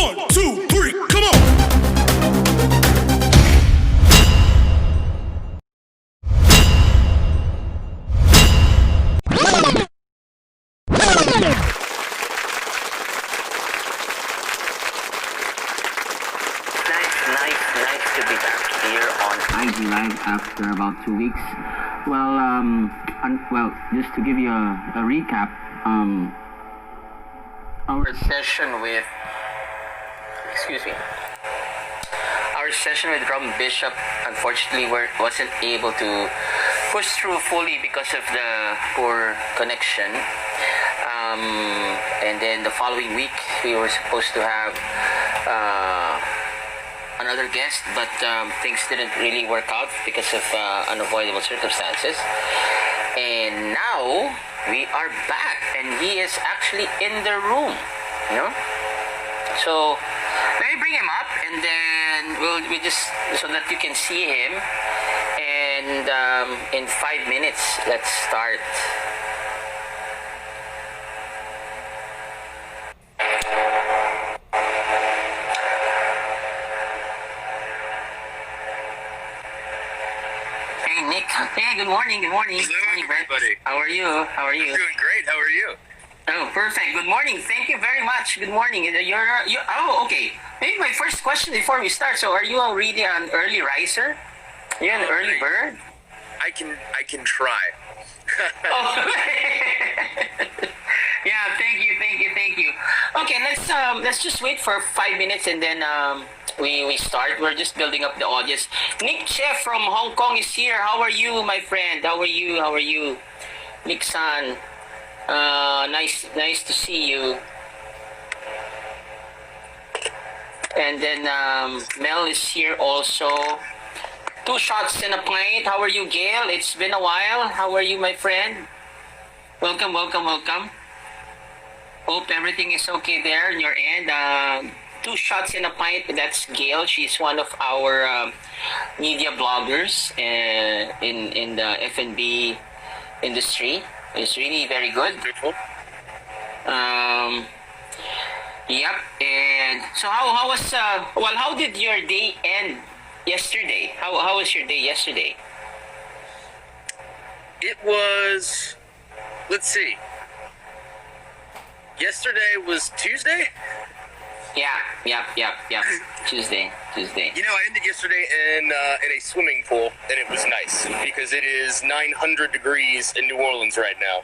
1, 2, 3, come on! Nice to be back here on IG Live after about 2 weeks. Well, just to give you a recap, our session with, our session with Rum Bishop, unfortunately, wasn't able to push through fully because of the poor connection. And then the following week, we were supposed to have another guest, but things didn't really work out because of unavoidable circumstances. And now we are back, and he is actually in the room, So let me bring him up, and then we just so that you can see him. And in 5 minutes, let's start. Nick. Hey, good morning. Hello, morning, Brent. everybody. How are you? I'm doing great. How are you? Oh, perfect. Good morning. Thank you very much. Good morning. Oh, okay. Maybe my first question before we start. So, are you already an early riser? You're an early bird? I can try. Oh. Yeah. Thank you. Okay. Let's just wait for 5 minutes, and then we start. We're just building up the audience. Nick Chef from Hong Kong is here. How are you, my friend? How are you? Nick San. Nice to see you. And then Mel is here also. 2 shots and a pint. How are you, Gail? It's been a while. How are you, my friend? Welcome. Hope everything is okay there on your end. 2 shots in a pint. That's Gail. She's one of our media bloggers in the F&B industry. It's really very good. Yep. And so how did your day end yesterday? How was your day yesterday? It was, let's see. Yesterday was Tuesday? Yeah. Tuesday. I ended yesterday in a swimming pool, and it was nice because it is 900 degrees in New Orleans right now.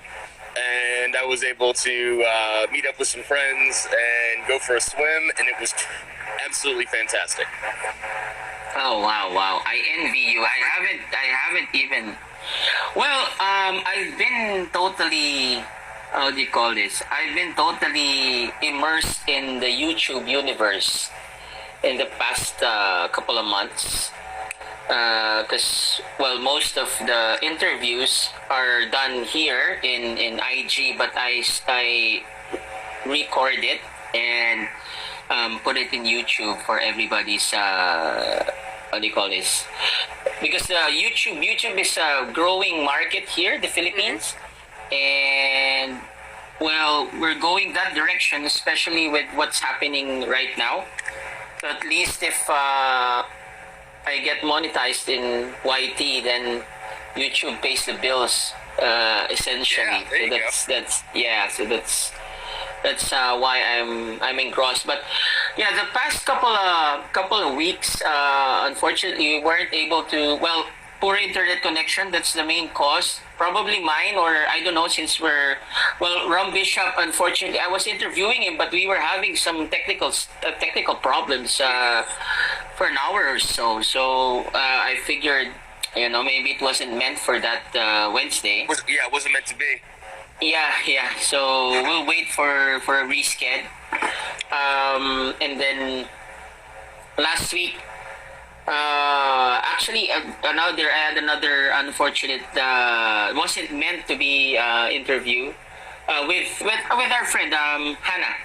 And I was able to meet up with some friends and go for a swim, and it was absolutely fantastic. Oh wow! I envy you. I haven't even. Well, I've been totally. How do you call this? I've been totally immersed in the YouTube universe in the past couple of months. Because most of the interviews are done here in IG, but I record it and put it in YouTube for everybody's how do you call this? Because YouTube is a growing market here, the Philippines, and we're going that direction, especially with what's happening right now. So at least if I get monetized in YT, then YouTube pays the bills, essentially. Yeah, So that's why I'm engrossed. But yeah, the past couple of weeks, unfortunately, we weren't able to. Poor internet connection. That's the main cause. Probably mine, or I don't know. Since Rum Bishop. Unfortunately, I was interviewing him, but we were having some technical problems for an hour or so. So I figured, maybe it wasn't meant for that Wednesday. It wasn't meant to be. Yeah. So we'll wait for a resched. And then last week, actually, I had another unfortunate, wasn't meant to be interview with our friend Hannah.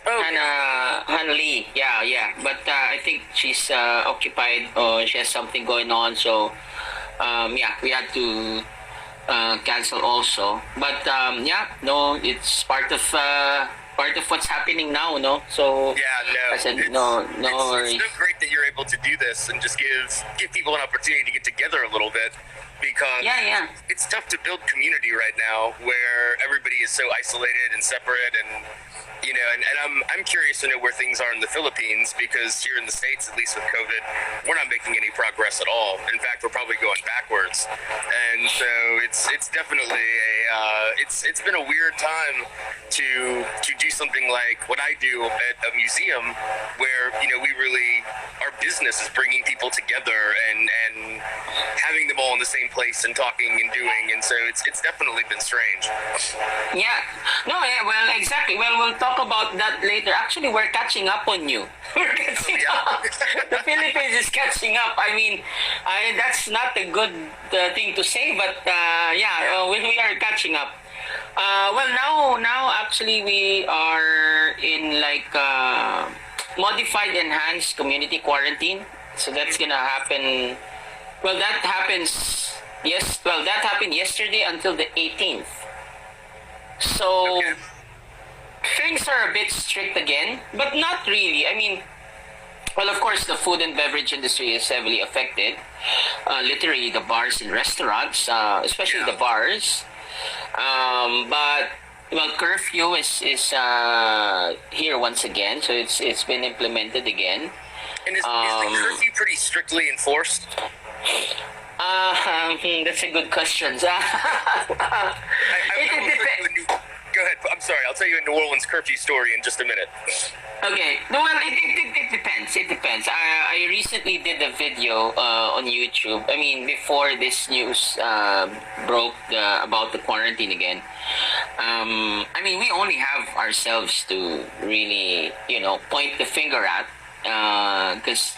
Hannah Lee. Yeah. But I think she's occupied, or she has something going on. So we had to cancel also. But it's part of part of what's happening now, no? So Yeah, no. I said no worries. It's so great that you're able to do this and just give people an opportunity to get together a little bit, because Yeah. it's tough to build community right now where everybody is so isolated and separate, and and I'm curious to know where things are in the Philippines, because here in the States, at least with COVID, we're not making any progress at all. In fact, we're probably going backwards, and so it's definitely it's been a weird time to do something like what I do at a museum, where we really, our business is bringing people together and having them all in the same place and talking and doing, and so it's definitely been strange. Yeah. No, yeah, well, exactly. Well, we'll talk about that later. Actually, we're catching up on you. We're catching up. The Philippines is catching up. I mean, that's not a good thing to say, but we are catching up. Well, now actually we are in like modified enhanced community quarantine. So that's gonna happen. Well, that happens. Yes. Well, that happened yesterday until the 18th. So Okay. things are a bit strict again, but not really. I mean, well, of course, the food and beverage industry is heavily affected. Literally, the bars and restaurants, especially Yeah. the bars. But well, curfew is here once again, so it's been implemented again. And is the curfew pretty strictly enforced? That's a good question. I will tell you a go ahead. I'm sorry. I'll tell you a New Orleans curfew story in just a minute. Okay. No, well, it depends. It depends. I recently did a video on YouTube. I mean, before this news broke about the quarantine again. I mean, we only have ourselves to really, point the finger at. Because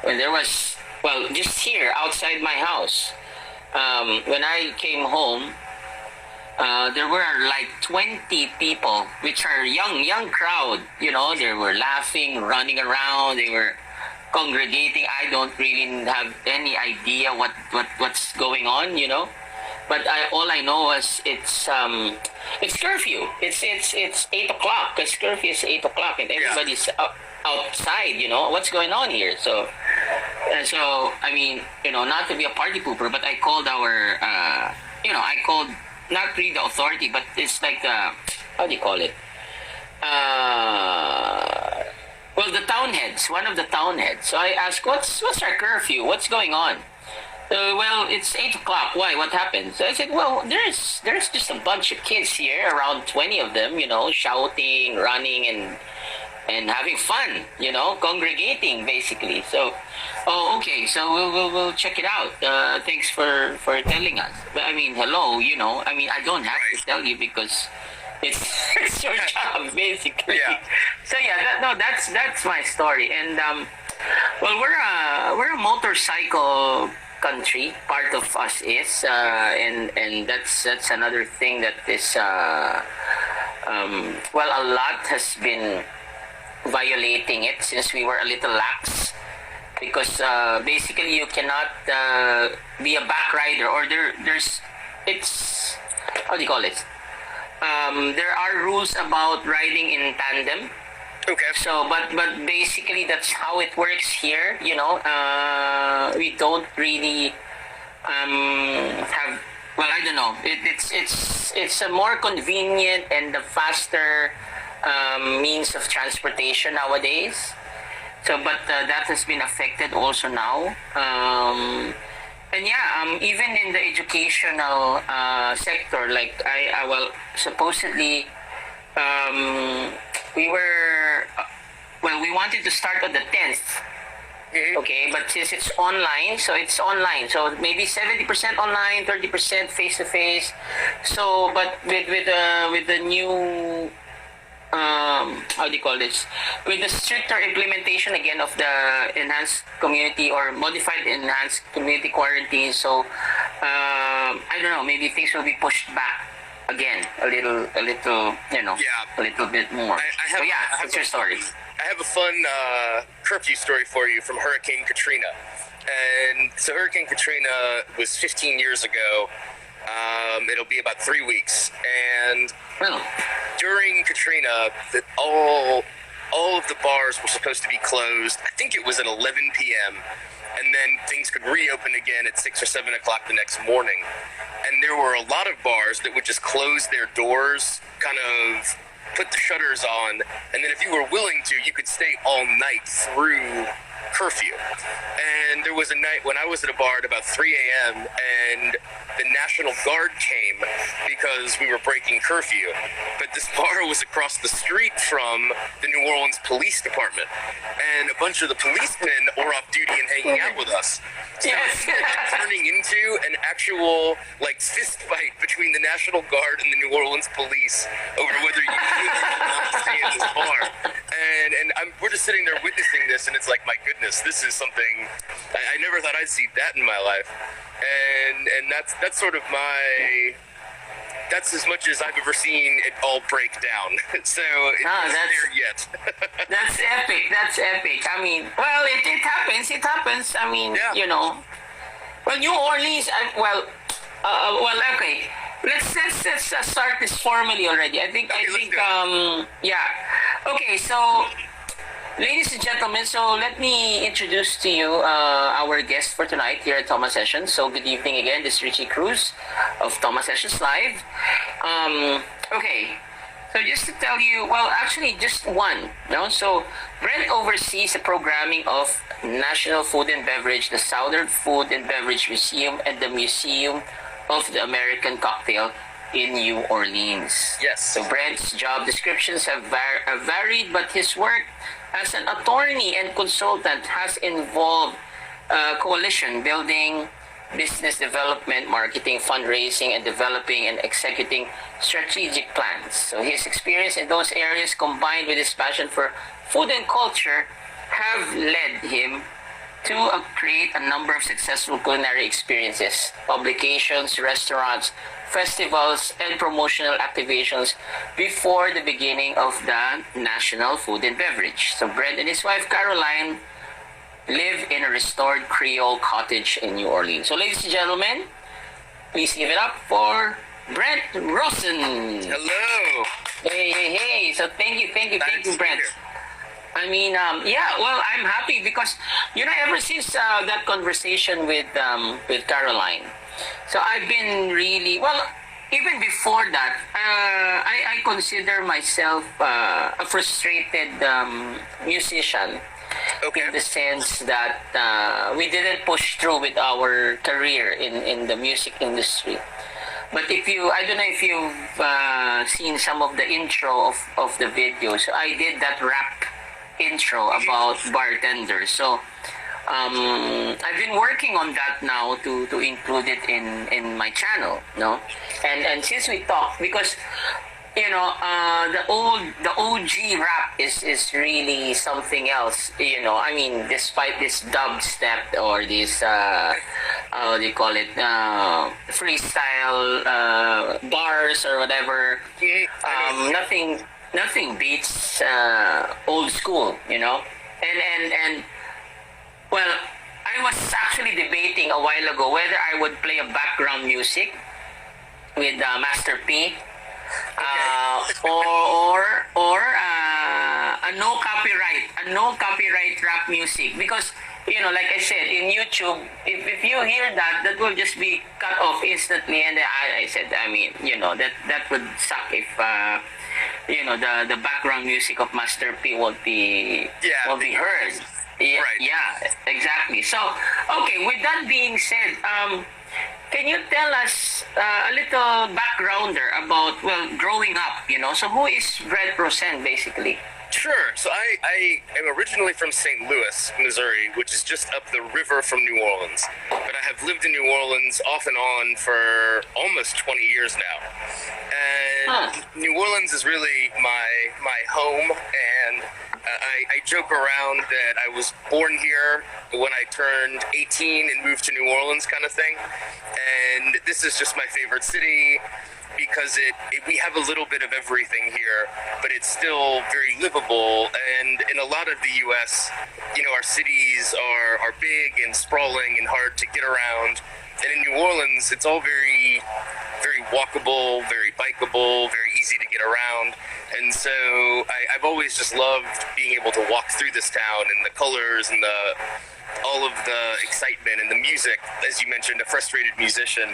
when there was, well, just here outside my house, when I came home, there were like 20 people, which are young crowd. They were laughing, running around. They were congregating. I don't really have any idea what's going on. But all I know is it's curfew. It's 8 o'clock, because curfew is 8 o'clock, and everybody's outside. What's going on here? So I mean, not to be a party pooper, but I called our I called not really the authority, but it's like the, how do you call it? Well, the town heads, one of the town heads. So I asked, what's our curfew? What's going on? Well, it's 8 o'clock. Why? What happened? So I said, well, there's just a bunch of kids here, around 20 of them, shouting, running, and having fun, congregating basically. So, okay. So we'll check it out. Thanks for telling us. But I mean, hello, I mean, I don't have to tell you, because it's your job basically. Yeah. So yeah, that's my story. And well, we're a motorcycle country. Part of us is, and that's another thing that is well, a lot has been violating it since we were a little lax, because basically you cannot be a back rider, or there's it's, how do you call it, there are rules about riding in tandem. Okay. So but basically that's how it works here. We don't really have, well, I don't know, it's a more convenient and a faster means of transportation nowadays. So, but that has been affected also now. And yeah, even in the educational sector, like well, supposedly, we were, well, we wanted to start on the 10th. Okay, but since it's online, so it's online. So maybe 70% online, 30% face to face. So, but with the new how do you call this? With the stricter implementation again of the enhanced community or modified enhanced community quarantine. So I don't know. Maybe things will be pushed back again a little. Yeah. A little bit more. So yeah, that's your story. I have a fun curfew story for you from Hurricane Katrina. And so Hurricane Katrina was 15 years ago. It'll be about 3 weeks. And Well, during Katrina, that all of the bars were supposed to be closed. I think it was at 11 p.m. and then things could reopen again at 6 or 7 o'clock the next morning. And there were a lot of bars that would just close their doors, kind of put the shutters on, and then if you were willing to, you could stay all night through curfew. And there was a night when I was at a bar at about 3 a.m. and the National Guard came because we were breaking curfew. But this bar was across the street from the New Orleans Police Department, and a bunch of the policemen were off duty and hanging out with us. So Yes. it was turning into an actual fist fight between the National Guard and the New Orleans Police over whether you could or not stay in this bar. And we're just sitting there witnessing this, and it's like, my goodness, this is something I never thought I'd see that in my life. And that's sort of that's as much as I've ever seen it all break down. So it's not there yet. That's epic. That's epic. I mean, well, it happens. It happens. I mean, Yeah. you know. Well, New Orleans. Okay. Let's start this formally already. I think. Yeah. Okay. So, ladies and gentlemen, so let me introduce to you our guest for tonight here at Toma Sessions. So good evening again. This is Richie Cruz of Toma Sessions Live. Okay, so just to tell you, well, actually just one. No, so Brent oversees the programming of National Food and Beverage, the Southern Food and Beverage Museum, and the Museum of the American Cocktail in New Orleans. Yes. So Brent's job descriptions have varied, but his work as an attorney and consultant has involved coalition building, business development, marketing, fundraising, and developing and executing strategic plans. So his experience in those areas combined with his passion for food and culture have led him to create a number of successful culinary experiences, publications, restaurants, festivals, and promotional activations before the beginning of the National Food and Beverage. So Brent and his wife Caroline live in a restored Creole cottage in New Orleans. So ladies and gentlemen, please give it up for Brent Rosen. Hello. Hey. So thank you, Brent. I mean, well, I'm happy because, ever since that conversation with Caroline, so I've been really, well, even before that, I consider myself a frustrated musician. Okay. In the sense that we didn't push through with our career in the music industry. But I don't know if you've seen some of the intro of the video. So I did that rap intro about bartenders. So I've been working on that now to include it in my channel, no? And since we talked, because the OG rap is really something else, I mean, despite this dubstep or this how do you call it, freestyle bars or whatever, nothing beats old school, and well, I was actually debating a while ago whether I would play a background music with Master P, or a no copyright rap music, because like I said, in YouTube, if you hear that will just be cut off instantly, and I said, I mean, that would suck if the background music of Master P won't be heard. Yeah, Right. Yeah, exactly. So, okay, with that being said, can you tell us a little backgrounder about, well, growing up, So who is Brent Rosen, basically? Sure. So I am originally from St. Louis, Missouri, which is just up the river from New Orleans. But I have lived in New Orleans off and on for almost 20 years now. And New Orleans is really my home, and I joke around that I was born here when I turned 18 and moved to New Orleans, kind of thing. And this is just my favorite city, because we have a little bit of everything here, but it's still very livable. And in a lot of the U.S., our cities are big and sprawling and hard to get around. And in New Orleans, it's all very, very walkable, very bikeable, very easy to get around. And so I've always just loved being able to walk through this town and the colors and all of the excitement and the music. As you mentioned, a frustrated musician,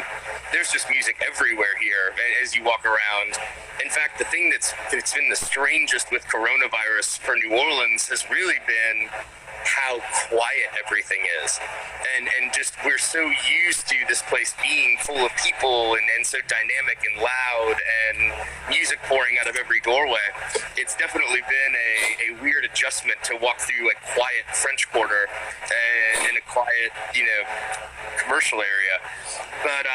there's just music everywhere here as you walk around. In fact, the thing that's been the strangest with coronavirus for New Orleans has really been how quiet everything is. And just we're so used to this place being full of people and so dynamic and loud and music pouring out of every doorway. It's definitely been a weird adjustment to walk through a quiet French Quarter and in a quiet, commercial area. But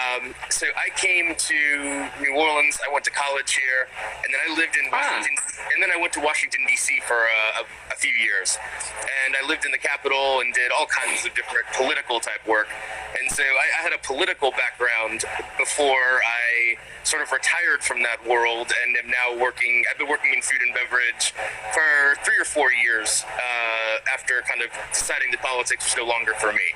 so I came to New Orleans. I went to college here, and then I lived in Washington, and then I went to Washington D.C. for a few years, and I lived in the Capitol and did all kinds of different political type work. And so I had a political background before I sort of retired from that world, and am now working. I've been working in food and beverage for 3 or 4 years after kind of deciding that politics was no longer for me.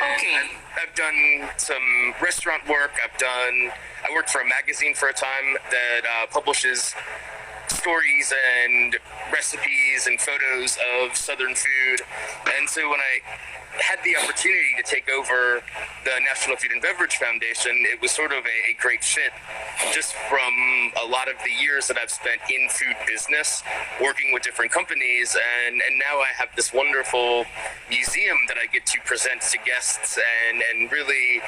And I've done some restaurant work. I worked for a magazine for a time that publishes stories and recipes and photos of Southern food. And so when I had the opportunity to take over the National Food and Beverage Foundation, it was sort of a great fit just from a lot of the years that I've spent in food business, working with different companies. And now I have this wonderful museum that I get to present to guests and really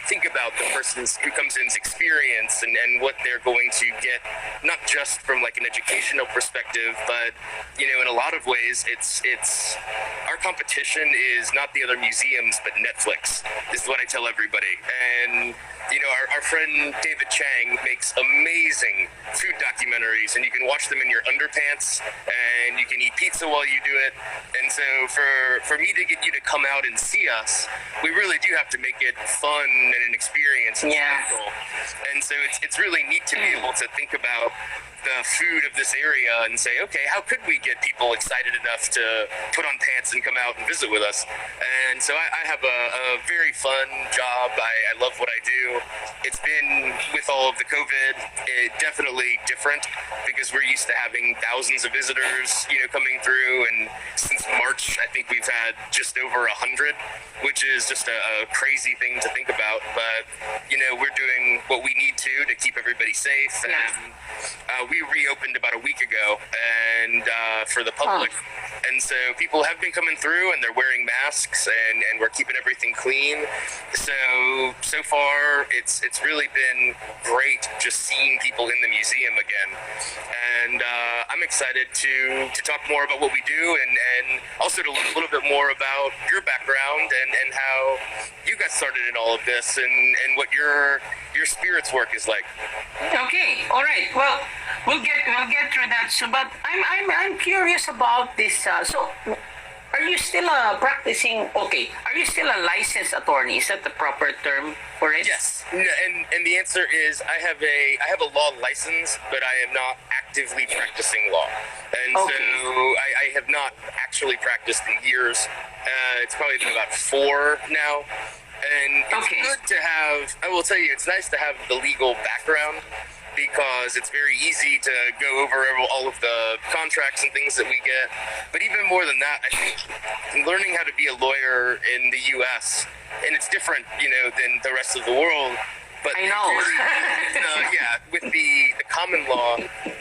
think about the person's who comes in's experience and what they're going to get, not just from like an educational perspective, but in a lot of ways it's our competition is not the other museums but Netflix. This is what I tell everybody. And our friend David Chang makes amazing food documentaries, and you can watch them in your underpants, and you can eat pizza while you do it. And so for me to get you to come out and see us, we really do have to make it fun and an experience. And simple. And so it's really neat to be able to think about the food of this area and say, okay, how could we get people excited enough to put on pants and come out and visit with us? And so I have a very fun job. I love what I do. It's been, with all of the COVID, definitely different because we're used to having thousands of visitors, coming through. And since March, I think we've had just over 100, which is just a crazy thing to think about. But, we're doing what we need to keep everybody safe. And we reopened about a week ago and for the public. And so people have been coming through and they're wearing masks and we're keeping everything clean. So far it's really been great just seeing people in the museum again. And I'm excited to talk more about what we do and also to learn a little bit more about your background and how you got started in all of this and what your spirits work is like. Okay, all right. Well, we'll get through that. So, but I'm curious about this. So, are you still practicing? Okay, are you still a licensed attorney? Is that the proper term for it? Yes, and the answer is I have a law license, but I am not actively practicing law, and so I have not actually practiced in years. It's probably been about 4 now. And it's good to have, I will tell you, it's nice to have the legal background because it's very easy to go over all of the contracts and things that we get. But even more than that, I think learning how to be a lawyer in the U.S., and it's different, than the rest of the world. But I know. With the common law,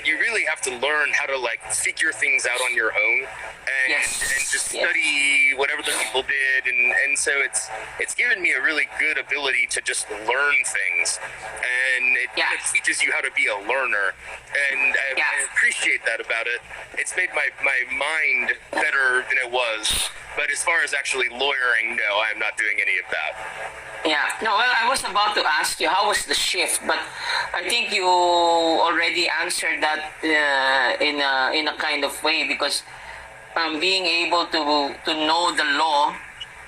you really have to learn how to figure things out on your own and just study what other people did, and so it's given me a really good ability to just learn things, and it kind of teaches you how to be a learner, and I appreciate that about it. It's made my mind better than it was. But as far as actually lawyering, no, I'm not doing any of that. Yeah, no, well, I was about to ask you, how was the shift? But I think you already answered that in a kind of way, because being able to know the law,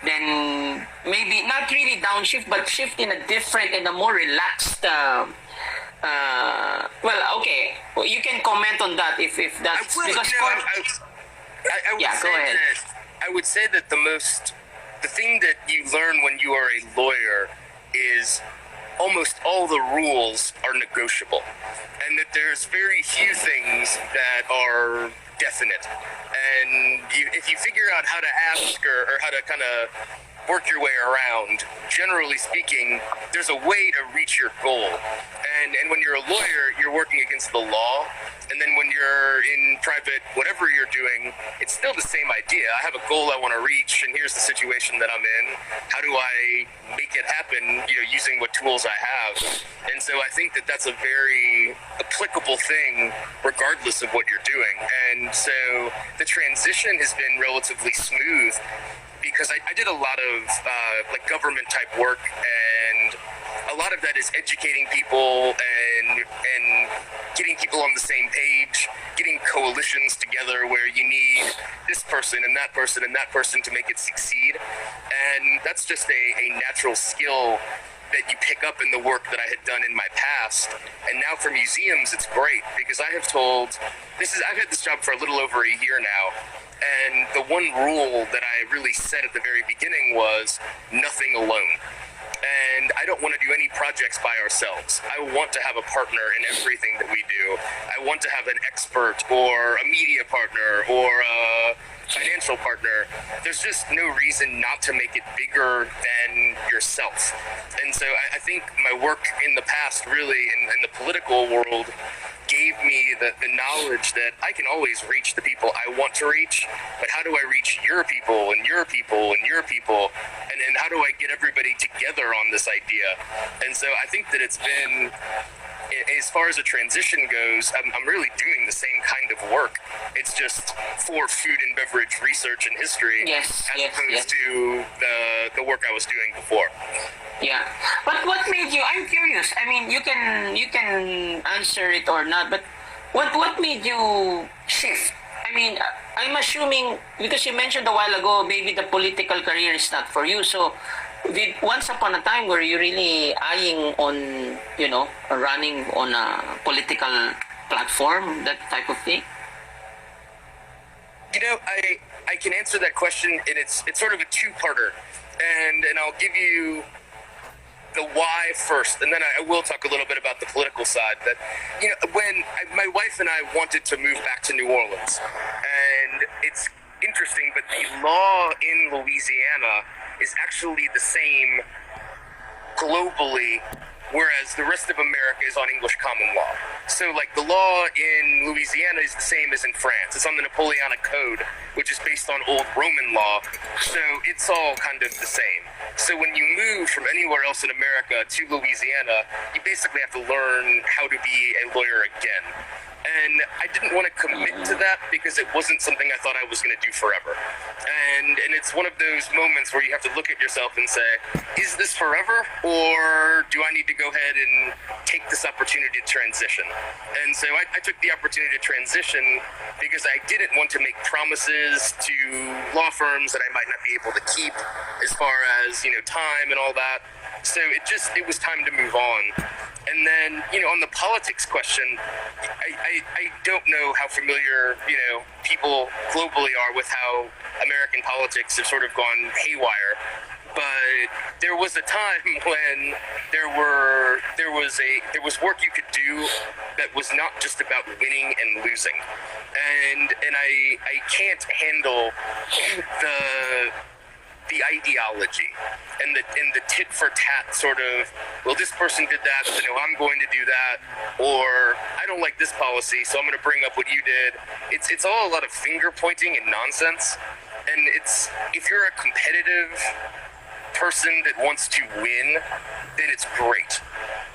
then maybe not really downshift, but shift in a more relaxed. Well, okay, you can comment on that if that's because. Go ahead. I would say that the thing that you learn when you are a lawyer is almost all the rules are negotiable, and that there's very few things that are definite. And if you figure out how to ask or how to kind of work your way around, generally speaking, there's a way to reach your goal. And when you're a lawyer, you're working against the law. And then when you're in private, whatever you're doing, it's still the same idea. I have a goal I want to reach, and here's the situation that I'm in. How do I make it happen, using what tools I have? And so I think that that's a very applicable thing, regardless of what you're doing. And so the transition has been relatively smooth, because I did a lot of like government type work, and a lot of that is educating people and getting people on the same page, getting coalitions together where you need this person and that person and that person to make it succeed. And that's just a natural skill that you pick up in the work that I had done in my past. And now for museums, it's great, because I have I've had this job for a little over a year now. And the one rule that I really set at the very beginning was nothing alone. And I don't want to do any projects by ourselves. I want to have a partner in everything that we do. I want to have an expert or a media partner or a financial partner. There's just no reason not to make it bigger than yourself. And so I think my work in the past, really, in the political world, gave me the knowledge that I can always reach the people I want to reach, but how do I reach your people and your people and your people, and then how do I get everybody together on this idea? And so I think that it's been, as far as a transition goes, I'm really doing the same kind of work. It's just for food and beverage research and history, as opposed to the work I was doing before. Yeah, but what made you? I'm curious. I mean, you can answer it or not. But what made you shift? I mean, I'm assuming, because you mentioned a while ago, maybe the political career is not for you. So, once upon a time, were you really eyeing on running on a political platform, that type of thing? I can answer that question, and it's sort of a two-parter, and I'll give you the why first, and then I will talk a little bit about the political side. That when my wife and I wanted to move back to New Orleans, and it's interesting, but the law in Louisiana is actually the same globally, whereas the rest of America is on English common law. So, like, the law in Louisiana is the same as in France. It's on the Napoleonic Code, which is based on old Roman law. So it's all kind of the same. So when you move from anywhere else in America to Louisiana, you basically have to learn how to be a lawyer again. And I didn't want to commit to that because it wasn't something I thought I was going to do forever. And it's one of those moments where you have to look at yourself and say, is this forever? Or do I need to go ahead and take this opportunity to transition? And so I took the opportunity to transition because I didn't want to make promises to law firms that I might not be able to keep as far as, time and all that. So it was time to move on. And then, on the politics question, I don't know how familiar, people globally are with how American politics have sort of gone haywire. But there was a time when there was work you could do that was not just about winning and losing. And I can't handle the ideology and the tit for tat sort of, well, this person did that, so I'm going to do that, or I don't like this policy, so I'm going to bring up what you did. It's all a lot of finger pointing and nonsense. And if you're a competitive person that wants to win, then it's great.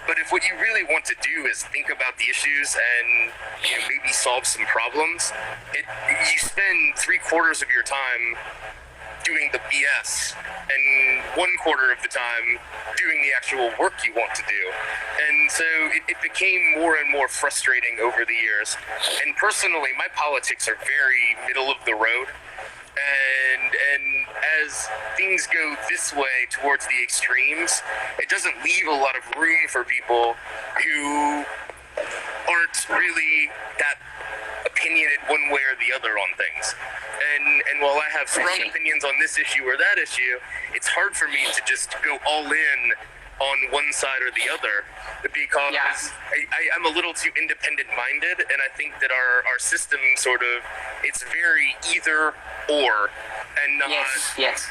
But if what you really want to do is think about the issues and maybe solve some problems, you spend 3/4 of your time doing the BS and 1/4 of the time doing the actual work you want to do. And so it became more and more frustrating over the years. And personally, my politics are very middle of the road. And as things go this way towards the extremes, it doesn't leave a lot of room for people who aren't really that opinionated one way or the other on things. And while I have strong opinions on this issue or that issue, it's hard for me to just go all in on one side or the other, because Yeah. I'm a little too independent-minded, and I think that our system sort of, it's very either or, and not, Yes.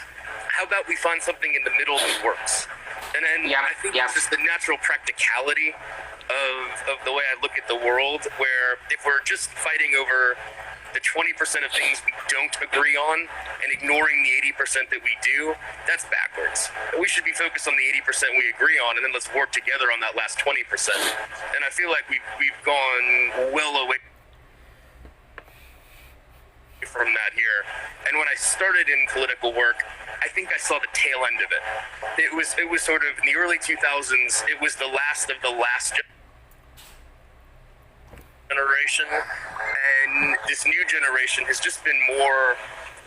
how about we find something in the middle that works? And then Yep, I think yep. it's just the natural practicality of the way I look at the world, where if we're just fighting over the 20% of things we don't agree on and ignoring the 80% that we do, that's backwards. We should be focused on the 80% we agree on, and then let's work together on that last 20%. And I feel like we've gone well away from that here. And when I started in political work, I think I saw the tail end of it. It was sort of in the early 2000s. It was the last of the last generation, and this new generation has just been more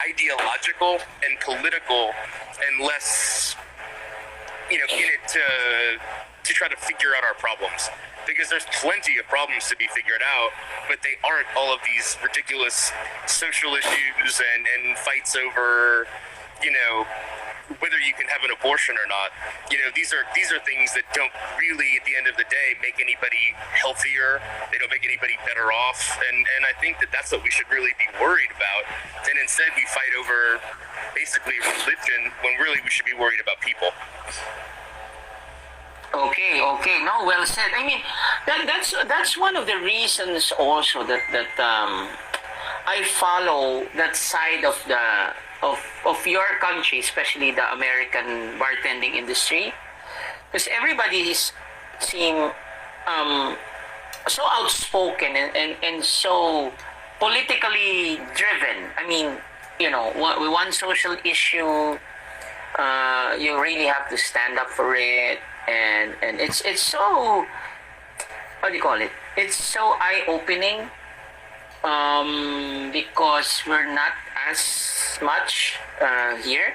ideological and political and less, in it to try to figure out our problems. Because there's plenty of problems to be figured out, but they aren't all of these ridiculous social issues and fights over, whether you can have an abortion or not. These are things that don't really, at the end of the day, make anybody healthier. They don't make anybody better off. And I think that that's what we should really be worried about. And instead we fight over basically religion when really we should be worried about people. Okay. No, well said. I mean, that's one of the reasons also that I follow that side of your country, especially the American bartending industry, because everybody seem so outspoken and so politically driven. I mean, one social issue, you really have to stand up for it. And it's so, what do you call it? It's so eye-opening, because we're not as much here.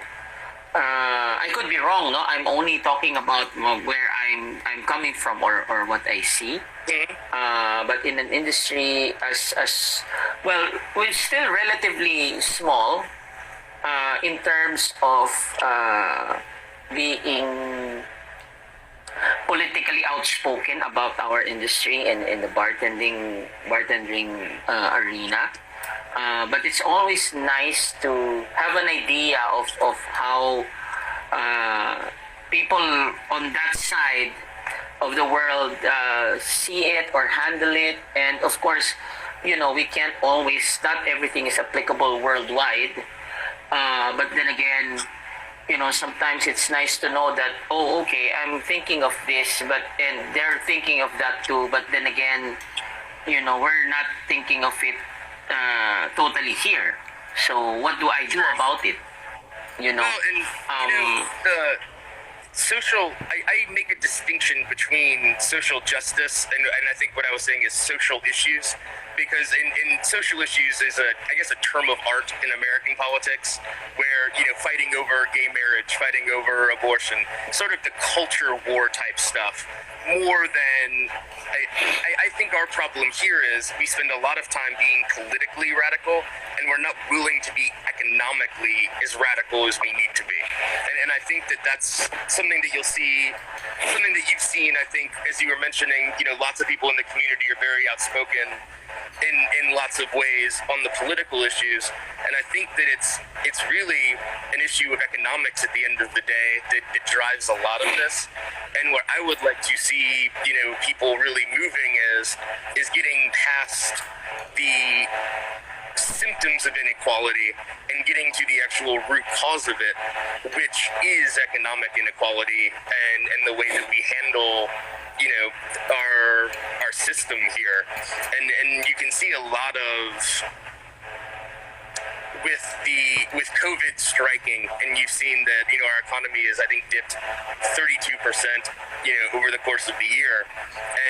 I could be wrong, no? I'm only talking about where I'm coming from or what I see. But in an industry as well, we're still relatively small in terms of being politically outspoken about our industry and in the bartending arena. But it's always nice to have an idea of how people on that side of the world see it or handle it. And of course, we can't always, not everything is applicable worldwide. But then again, sometimes it's nice to know that, okay, I'm thinking of this, and they're thinking of that too. But then again, we're not thinking of it totally here. So what do I do about it? The social, I make a distinction between social justice and I think what I was saying is social issues, because in social issues is I guess a term of art in American politics, where fighting over gay marriage, fighting over abortion, sort of the culture war type stuff, more than I think our problem here is we spend a lot of time being politically radical, and we're not willing to be economically as radical as we need to be. And I think that that's something that you'll see, something that you've seen, I think, as you were mentioning, lots of people in the community are very outspoken in lots of ways on the political issues. And I think that it's really an issue of economics at the end of the day that drives a lot of this. And what I would like to see, people really moving is getting past the symptoms of inequality and getting to the actual root cause of it, which is economic inequality and the way that we handle our system here. And you can see a lot of with COVID striking, and you've seen that our economy is, I think, dipped 32% over the course of the year,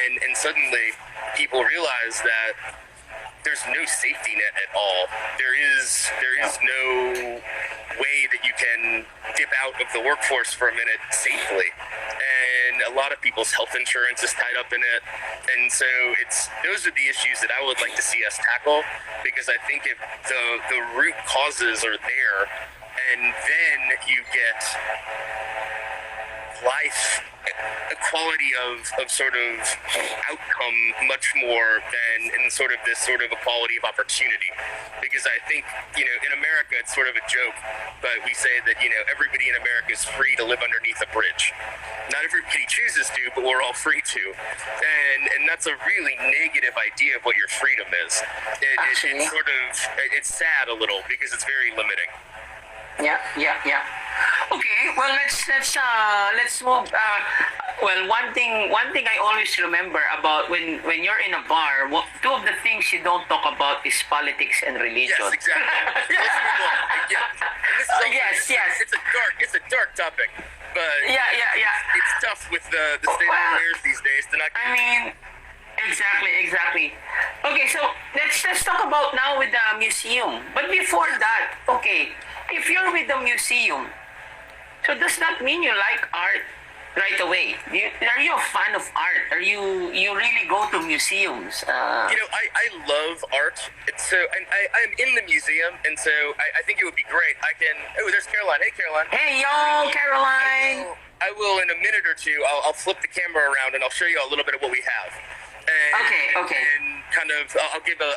and suddenly people realize that there's no safety net at all. There is no way that you can dip out of the workforce for a minute safely. And a lot of people's health insurance is tied up in it. And so those are the issues that I would like to see us tackle, because I think if the root causes are there, and then you get life, a quality of sort of outcome much more than in sort of this sort of equality of opportunity. Because I think, in America, it's sort of a joke, but we say that, everybody in America is free to live underneath a bridge. Not everybody chooses to, but we're all free to. And that's a really negative idea of what your freedom is. It's sad a little because it's very limiting. Yeah. Okay, well let's move. One thing I always remember about when you're in a bar, two of the things you don't talk about is politics and religion. Yes, exactly. Let's move on. Yeah. This is it's a dark topic, but it's tough with the state of affairs these days to not. Exactly. Okay, so let's talk about now with the museum. But before that, okay, if you're with the museum, so does that mean you like art right away? Are you a fan of art? Are you really go to museums? I love art. I'm in the museum, and so I think it would be great. There's Caroline. Hey, Caroline. Hey, yo, Caroline. I will in a minute or two. I'll flip the camera around and I'll show you a little bit of what we have. Okay. And kind of, I'll give a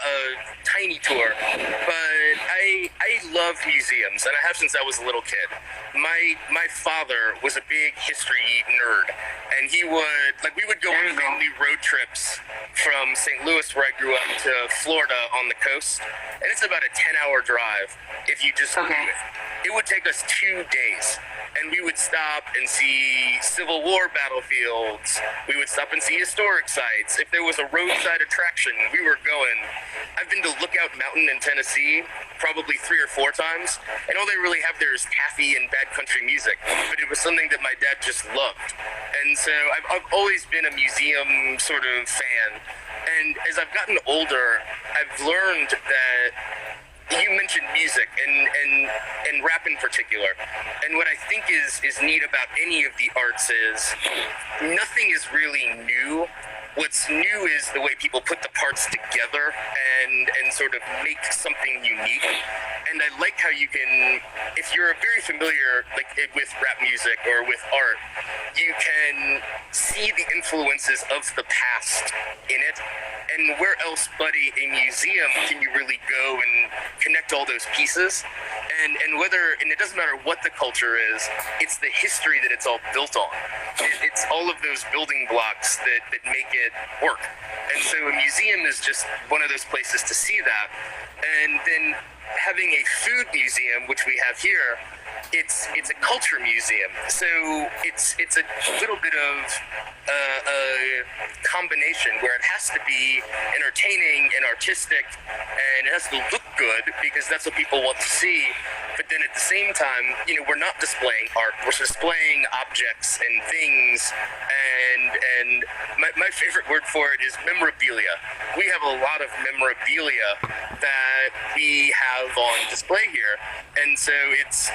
tiny tour. But I love museums, and I have since I was a little kid. My father was a big history nerd, and we would go on family road trips from St. Louis, where I grew up, to Florida on the coast, and it's about a 10-hour drive if you just do it. It would take us 2 days. And we would stop and see Civil War battlefields. We would stop and see historic sites. If there was a roadside attraction, we were going. I've been to Lookout Mountain in Tennessee probably 3 or 4 times, and all they really have there is taffy and bad country music. But it was something that my dad just loved. And so I've always been a museum sort of fan. And as I've gotten older, I've learned that you mentioned music and rap in particular. And what I think is neat about any of the arts is nothing is really new. What's new is the way people put the parts together and sort of make something unique. And I like how you can, if you're very familiar with rap music or with art, you can see the influences of the past in it. And where else but a museum can you really go and connect all those pieces? And it doesn't matter what the culture is, it's the history that it's all built on. It's all of those building blocks that make it work. And so a museum is just one of those places to see that. And then having a food museum, which we have here, it's a culture museum. So it's a little bit of a combination where it has to be entertaining and artistic, and it has to look good because that's what people want to see. But then at the same time, we're not displaying art. We're displaying objects and things. And my favorite word for it is memorabilia. We have a lot of memorabilia that we have on display here. And so it's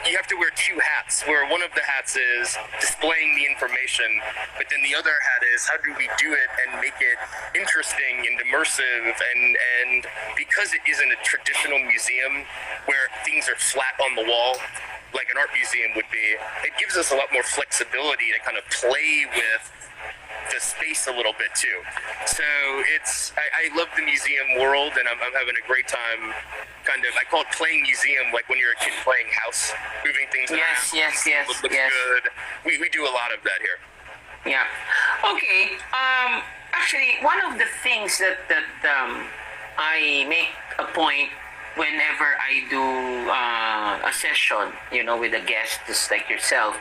you have to wear 2 hats, where one of the hats is displaying the information, but then the other hat is how do we do it and make it interesting and immersive, and because it isn't a traditional museum where things are flat on the wall like an art museum would be, it gives us a lot more flexibility to kind of play with the space a little bit too. So I love the museum world, and I'm having a great time. I call it playing museum, like when you're a kid playing house, moving things around. Yes. Looks good. We do a lot of that here. Yeah. Okay. Actually, one of the things that I make a point whenever I do a session, with a guest just like yourself,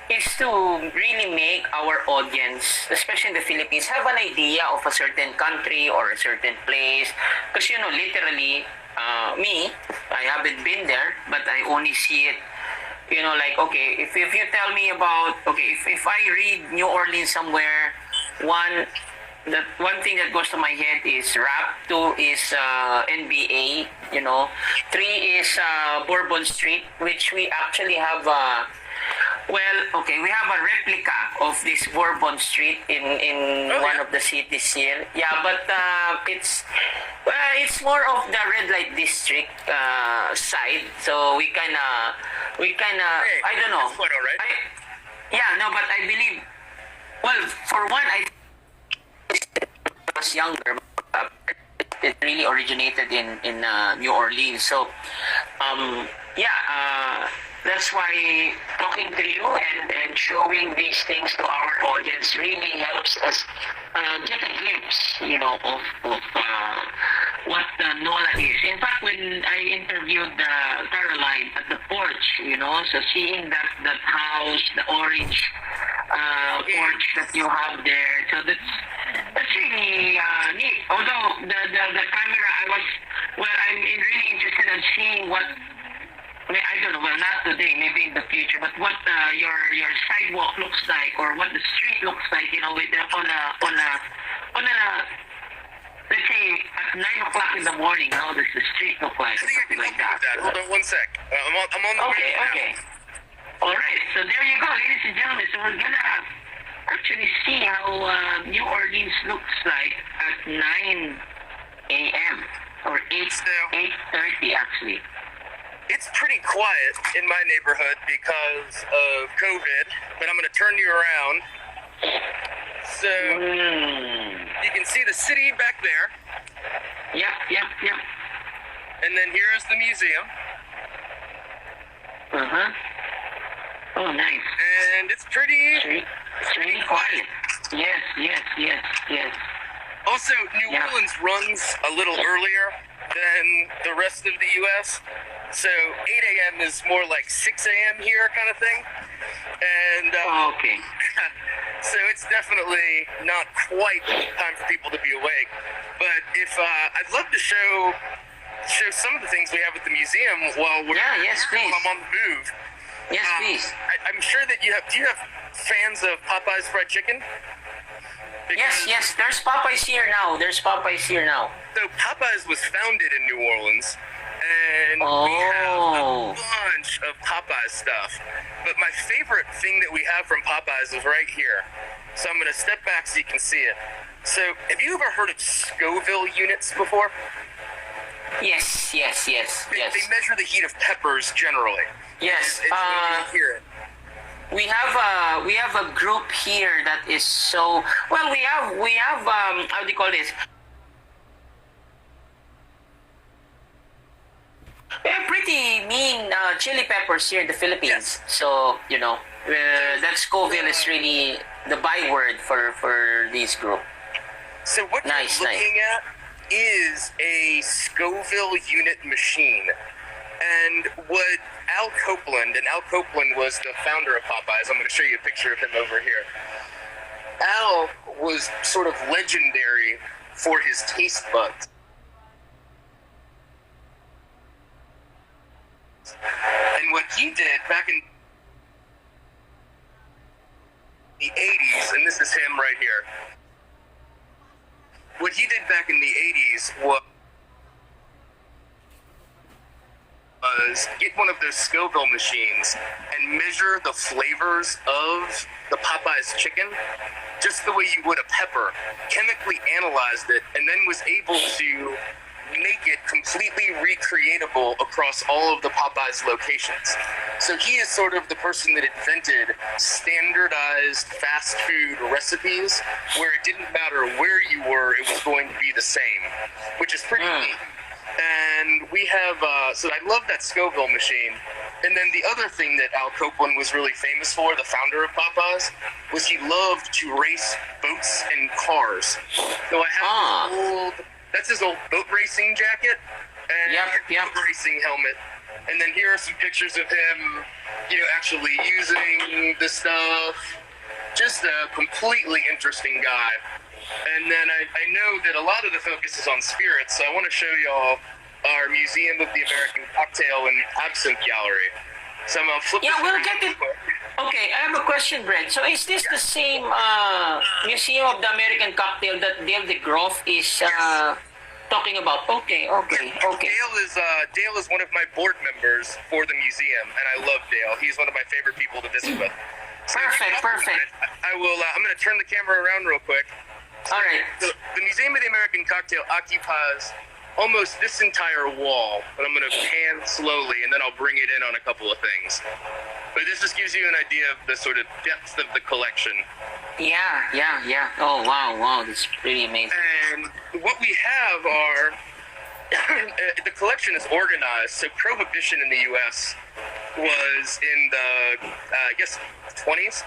is to really make our audience, especially in the Philippines, have an idea of a certain country or a certain place. Because, literally, me, I haven't been there, but I only see it, if you tell me about, if I read New Orleans somewhere, the one thing that goes to my head is rap, 2 is NBA, 3 is Bourbon Street, which we actually have we have a replica of this Bourbon Street in one of the cities here. Yeah, but it's more of the red light district side. So we kinda Hey, I don't know. that's quite all right. Yeah, no, but I believe. Well, for one, I was younger. It really originated in New Orleans. So, yeah, that's why talking to you and showing these things to our audience really helps us get a glimpse, of what NOLA is. In fact, when I interviewed Caroline at the porch, so seeing that house, the orange porch that you have there, so that's really neat. Although the camera, I'm really interested in seeing what. I mean, I don't know. Well, not today. Maybe in the future. But what your sidewalk looks like, or what the street looks like, with on a let's say at 9 o'clock in the morning, how does the street look like? I think I can Something like help you that. with that. Hold on 1 sec. I'm on the Okay, way now. okay. All right. So there you go, ladies and gentlemen. So we're gonna actually see how New Orleans looks like at 9 a.m. or 8:30 actually. It's pretty quiet in my neighborhood because of COVID, but I'm going to turn you around. So you can see the city back there, Yep. and then here's the museum, Oh, nice. and it's pretty quiet. Yes. Also, New Yeah. Orleans runs a little earlier than the rest of the U.S., so 8 a.m. is more like 6 a.m. here kind of thing, and Okay. so it's definitely not quite time for people to be awake. But if I'd love to show some of the things we have at the museum while Yes, please. while I'm on the move. Yes, please. I'm sure that you have. Do you have fans of Popeye's fried chicken? Yes. There's Popeyes here now. So Popeyes was founded in New Orleans, and we have Oh. a bunch of Popeyes stuff. But my favorite thing that we have from Popeyes is right here. So I'm going to step back so you can see it. So have you ever heard of Scoville units before? Yes. They measure the heat of peppers generally. Yes. It's when you hear it. We have a group here that is so well. We have how do you call this? We have pretty mean chili peppers here in the Philippines. Yes. So that Scoville is really the byword for this group. So what Nice, you're looking at is a Scoville unit machine. And what Al Copeland was the founder of Popeyes. I'm going to show you a picture of him over here. Al was sort of legendary for his taste buds. And what he did back in the 80s, and this is him right here. What he did back in the 80s was get one of those Scoville machines and measure the flavors of the Popeyes chicken just the way you would a pepper, chemically analyzed it, and then was able to make it completely recreatable across all of the Popeyes locations. So he is sort of the person that invented standardized fast food recipes where it didn't matter where you were, it was going to be the same, which is pretty neat. And we have, so I love that Scoville machine. And then the other thing that Al Copeland was really famous for, the founder of Popeyes, was he loved to race boats and cars. So I have that's his old boat racing jacket and Yep. boat racing helmet. And then here are some pictures of him, actually using the stuff. Just a completely interesting guy. And then I know that a lot of the focus is on spirits, so I want to show y'all our Museum of the American Cocktail and Absinthe Gallery. So I'm going to flip Yeah, this we'll around get real it. quick. Okay, I have a question, Brent. So is this the same Museum of the American Cocktail that Dale DeGroff is talking about? Okay. Dale is one of my board members for the museum, and I love Dale. He's one of my favorite people to visit with. So Perfect. I will. I'm going to turn the camera around real quick. All right. The Museum of the American Cocktail occupies almost this entire wall, but I'm going to pan slowly, and then I'll bring it in on a couple of things. But this just gives you an idea of the sort of depth of the collection. Yeah. Oh, wow, that's pretty amazing. And what we have are, the collection is organized. So Prohibition in the U.S. was in the, I guess, 20s.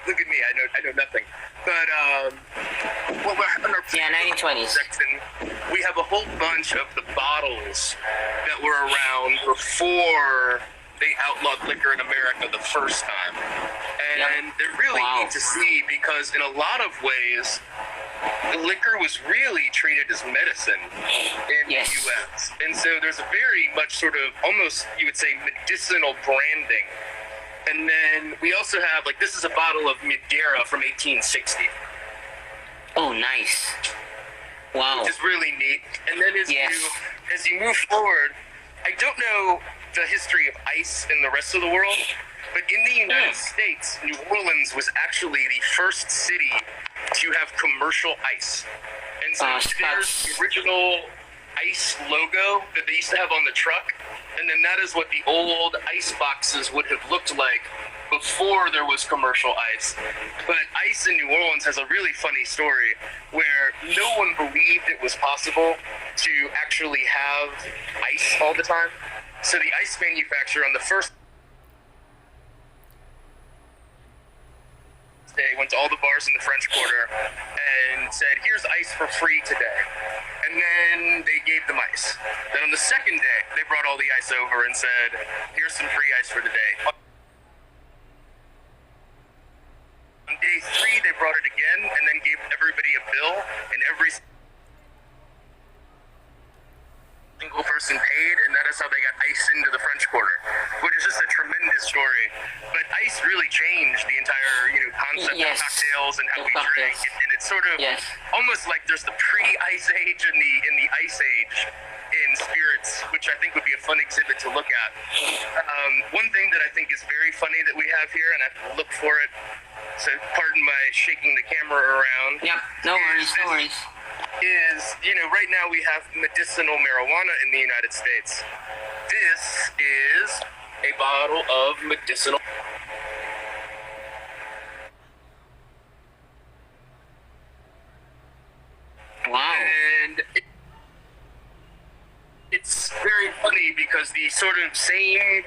Look at me, I know nothing. But what we're in our 1920s section, we have a whole bunch of the bottles that were around before they outlawed liquor in America the first time. And they're really neat to see because in a lot of ways, the liquor was really treated as medicine in the U.S. And so there's a very much sort of almost, you would say, medicinal branding. And then we also have, like, this is a bottle of Madeira from 1860. Oh, nice. Wow. Which is really neat. And then as you move forward, I don't know the history of ice in the rest of the world, but in the United States, New Orleans was actually the first city to have commercial ice. And so there's the original ice logo that they used to have on the truck, and then that is what the old ice boxes would have looked like before there was commercial ice. But ice in New Orleans has a really funny story where no one believed it was possible to actually have ice all the time. So the ice manufacturer on the first day went to all the bars in the French Quarter and said, here's ice for free today. And then they gave them ice. Then on the second day, they brought all the ice over and said, here's some free ice for the day. On day 3, they brought it again and then gave everybody a bill, and every single person paid, and that is how they got ice into the French Quarter, which is just a tremendous story. But ice really changed the entire, concept of cocktails and how we drink, and it's sort of almost like there's the pre-ice age and the ice age in spirits, which I think would be a fun exhibit to look at. One thing that I think is very funny that we have here, and I have to look for it, so pardon my shaking the camera around. Yep, no worries. Is, right now we have medicinal marijuana in the United States. This is a bottle of medicinal. Wow. And it's very funny because the sort of same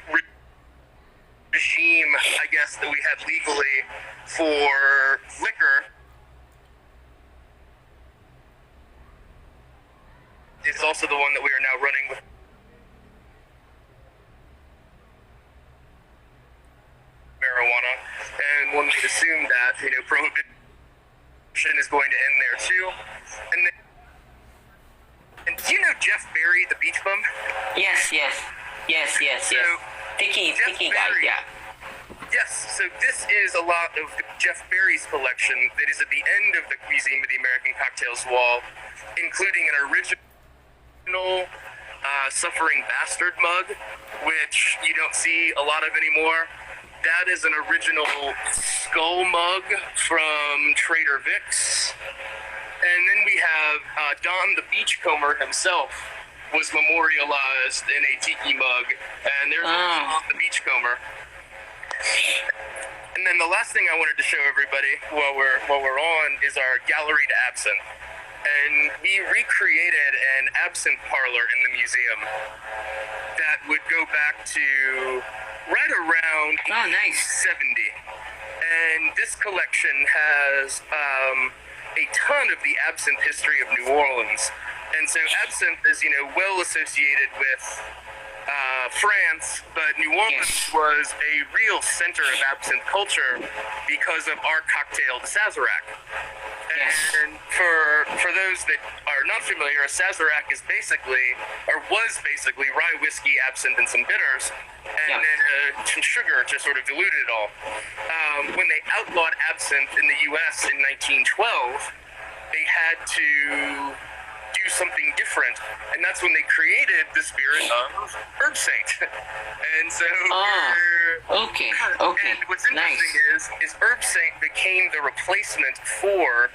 regime, I guess, that we had legally for liquor is also the one that we are now running with marijuana. And one would assume that, prohibition is going to end there too. And do you know Jeff Berry, the Beach Bum? Yes. So, Picky guy, yeah. Yes, so this is a lot of Jeff Berry's collection that is at the end of the Museum of the American Cocktails wall, including an original Suffering Bastard mug, which you don't see a lot of anymore. That is an original skull mug from Trader Vic's. And then we have Don the Beachcomber himself was memorialized in a tiki mug, and there's Don the Beachcomber. And then the last thing I wanted to show everybody while we're on is our Gallery to Absinthe. And we recreated an absinthe parlor in the museum that would go back to right around 70. And this collection has a ton of the absinthe history of New Orleans. And so absinthe is, well associated with France, but New Orleans was a real center of absinthe culture because of our cocktail, the Sazerac. And for those that are not familiar, a Sazerac is was basically rye whiskey, absinthe, and some bitters, and then some sugar to sort of dilute it all. When they outlawed absinthe in the U.S. in 1912, they had to do something different, and that's when they created the spirit of Herb Saint. And so okay. And what's interesting is Herb Saint became the replacement for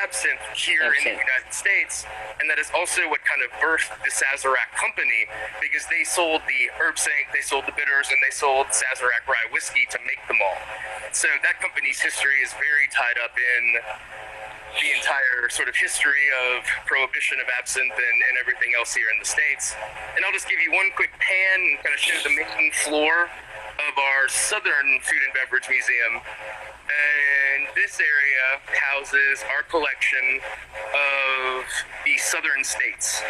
absinthe here in the United States, and that is also what kind of birthed the Sazerac company, because they sold the herb saint, they sold the bitters, and they sold Sazerac rye whiskey to make them all. So that company's history is very tied up in the entire sort of history of prohibition of absinthe and everything else here in the States. And I'll just give you one quick pan and kind of show the main floor of our Southern Food and Beverage Museum. And this area houses our collection of the southern states.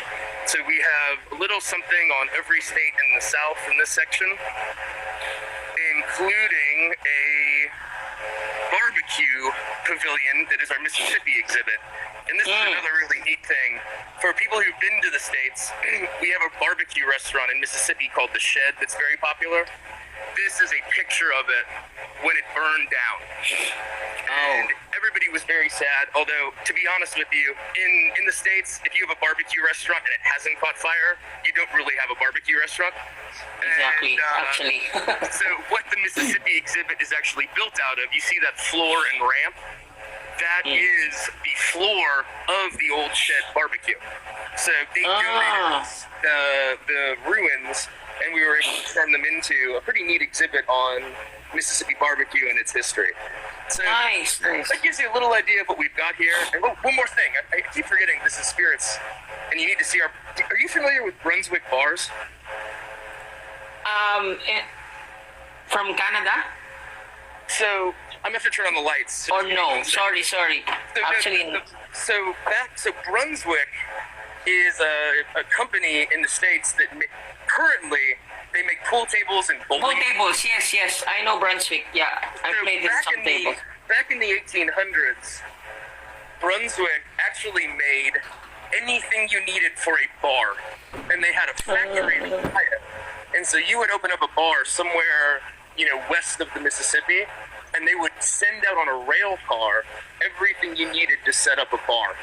So we have a little something on every state in the South in this section, including a barbecue pavilion that is our Mississippi exhibit. And this is another really neat thing. For people who've been to the States, we have a barbecue restaurant in Mississippi called The Shed that's very popular. This is a picture of it when it burned down. And everybody was very sad, although, to be honest with you, in the States, if you have a barbecue restaurant and it hasn't caught fire, you don't really have a barbecue restaurant. Exactly, actually. So what the Mississippi exhibit is actually built out of, you see that floor and ramp? That is the floor of the old Shed barbecue. So they donated us the ruins, and we were able to turn them into a pretty neat exhibit on Mississippi barbecue and its history. So Nice. that gives you a little idea of what we've got here. And one more thing, I keep forgetting this is spirits, and you need to see our. Are you familiar with Brunswick bars? From Canada? So I'm gonna have to turn on the lights. Or no? Sorry. Actually, So Brunswick is a company in the States that currently they make pool tables and bowling. pool tables. Yes. I know Brunswick. Yeah, I've played in some tables. Back in the 1800s, Brunswick actually made anything you needed for a bar, and they had a factory to buy it. And so you would open up a bar somewhere, west of the Mississippi, and they would send out on a rail car everything you needed to set up a bar.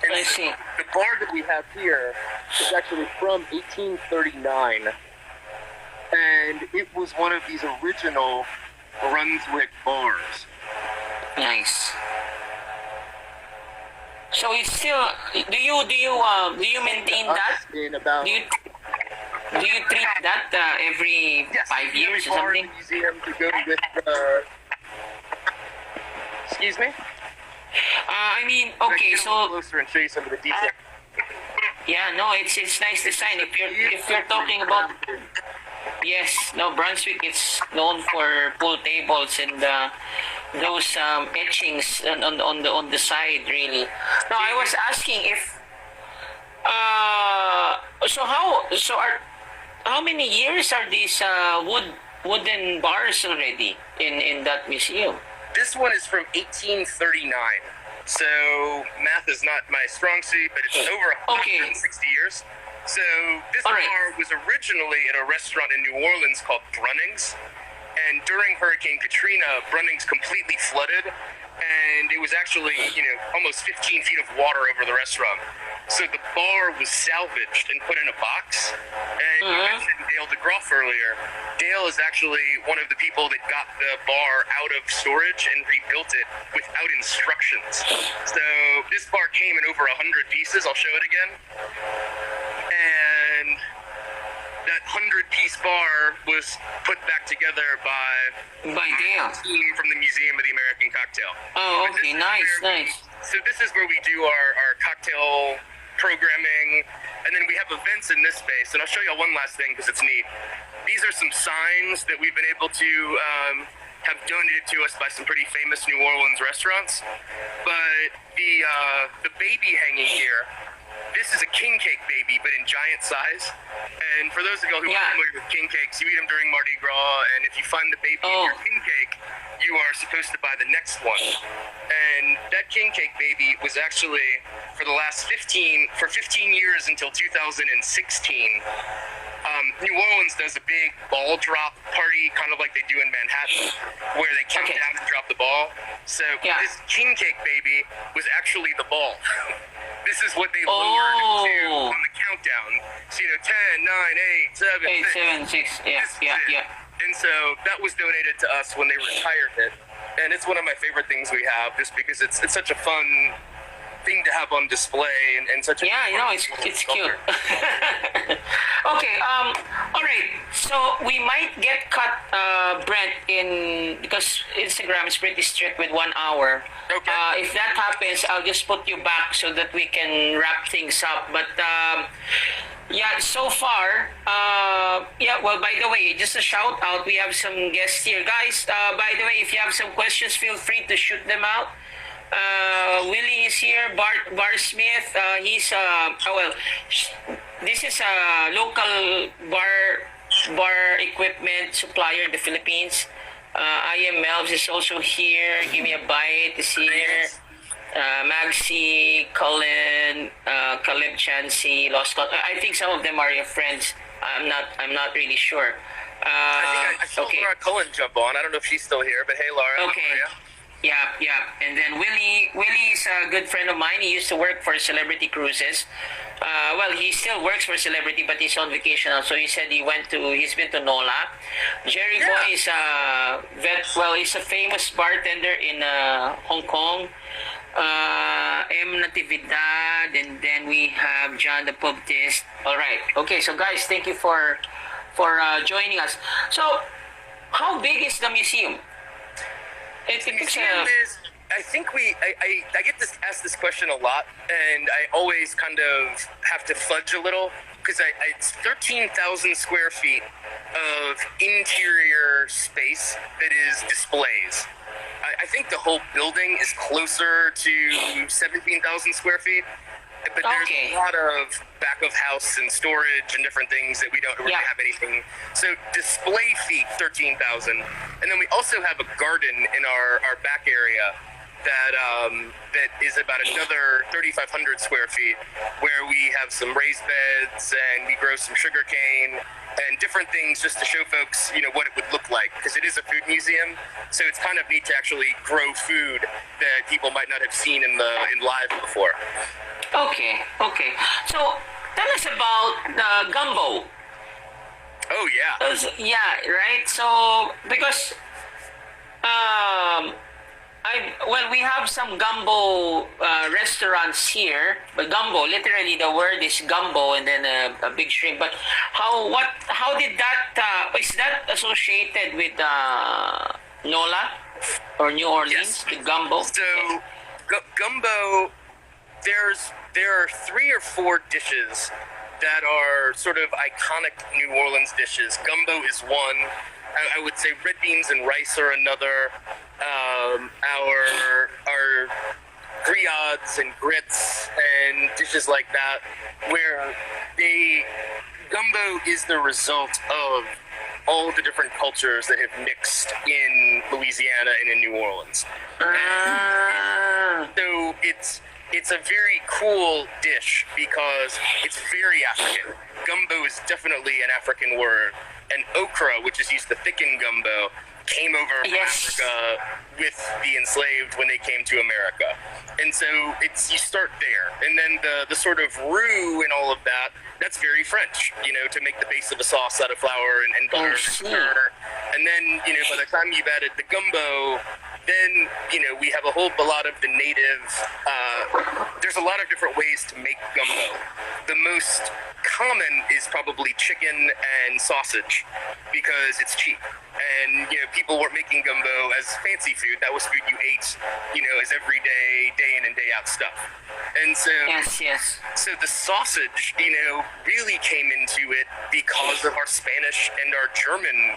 And I see. The bar that we have here is actually from 1839, and it was one of these original Brunswick bars. Nice. So it's still. Do you maintain that? In about Do you treat that every 5 years or something? Museum to go with. Excuse me. I mean, okay, so Closer and show you some of the details. yeah, no, it's nice design. If you're talking about, yes, no, Brunswick is known for pool tables and those etchings on the side, really. No, I was asking if how many years are these wooden bars already in that museum? This one is from 1839. So math is not my strong suit, but it's over 160 years. So this bar was originally at a restaurant in New Orleans called Brunnings. And during Hurricane Katrina, Brunnings completely flooded. And it was actually, almost 15 feet of water over the restaurant. So the bar was salvaged and put in a box. And you mentioned Dale DeGroff earlier. Dale is actually one of the people that got the bar out of storage and rebuilt it without instructions. So this bar came in over 100 pieces. I'll show it again. And that 100-piece bar was put back together by Dale. a team from the Museum of the American Cocktail. Oh, okay, nice. So this is where we do our cocktail programming, and then we have events in this space. And I'll show you one last thing because it's neat. These are some signs that we've been able to have donated to us by some pretty famous New Orleans restaurants. But the baby hanging here, this is a king cake baby, but in giant size. And for those of you who are familiar with king cakes, you eat them during Mardi Gras, and if you find the baby in your king cake, you are supposed to buy the next one. And that king cake baby was actually, for 15 years until 2016, New Orleans does a big ball drop party, kind of like they do in Manhattan, where they count down and drop the ball. So this king cake baby was actually the ball. This is what they lowered to on the countdown. So, 10, 9, 8, 7, 6. Yeah. And so that was donated to us when they retired it. and it's one of my favorite things we have, just because it's such a fun thing to have on display, and such a it's cute. Okay, all right. So we might get cut, Brent, in because Instagram is pretty strict with 1 hour. Okay. If that happens, I'll just put you back so that we can wrap things up. But yeah, so far, well, by the way, just a shout out. We have some guests here. Guys, by the way, if you have some questions, feel free to shoot them out. Willie is here. Bar Smith. He's this is a local bar equipment supplier in the Philippines. I am Melvs is also here. Give me a bite is here. Maxi, Colin, Caleb Chansey, Lost Scott. I think some of them are your friends. I'm not really sure. I saw Laura Cullen jump on. I don't know if she's still here, but hey, Laura. Okay. Yeah. And then Willie is a good friend of mine. He used to work for Celebrity Cruises. Well, he still works for Celebrity, but he's on vacation now. So he said he's been to NOLA. Jerry Boy is a he's a famous bartender in Hong Kong. M. Natividad, and then we have John the Baptist. All right. Okay, so guys, thank you for joining us. So, how big is the museum? The museum is, I think I get asked this question a lot, and I always kind of have to fudge a little, because it's 13,000 square feet of interior space that is displays. I think the whole building is closer to 17,000 square feet, but there's a lot of back of house and storage and different things that we don't really have anything. So display feet, 13,000. And then we also have a garden in our back area that is about another 3,500 square feet, where we have some raised beds and we grow some sugar cane and different things, just to show folks, what it would look like, because it is a food museum. So it's kind of neat to actually grow food that people might not have seen in live before. Okay. So tell us about the gumbo. Oh yeah. Right. So because we have some gumbo restaurants here, but gumbo, literally the word is gumbo and then a big shrimp. But how did that, is that associated with NOLA or New Orleans, yes. the gumbo? So gumbo, there are 3 or 4 dishes that are sort of iconic New Orleans dishes. Gumbo is one. I would say red beans and rice are another. Our griots and grits and dishes like that, where gumbo is the result of all the different cultures that have mixed in Louisiana and in New Orleans. So it's a very cool dish because it's very African. Gumbo is definitely an African word. And okra, which is used to thicken gumbo, came over from Africa with the enslaved when they came to America. And so you start there. And then the sort of roux and all of that, that's very French, to make the base of a sauce out of flour and butter and sugar. And then, by the time you've added the gumbo, then, we have a lot of the native, there's a lot of different ways to make gumbo. The most common is probably chicken and sausage, because it's cheap. And, people weren't making gumbo as fancy food. That was food you ate, as everyday, day in and day out stuff. And so, so the sausage, really came into it because of our Spanish and our German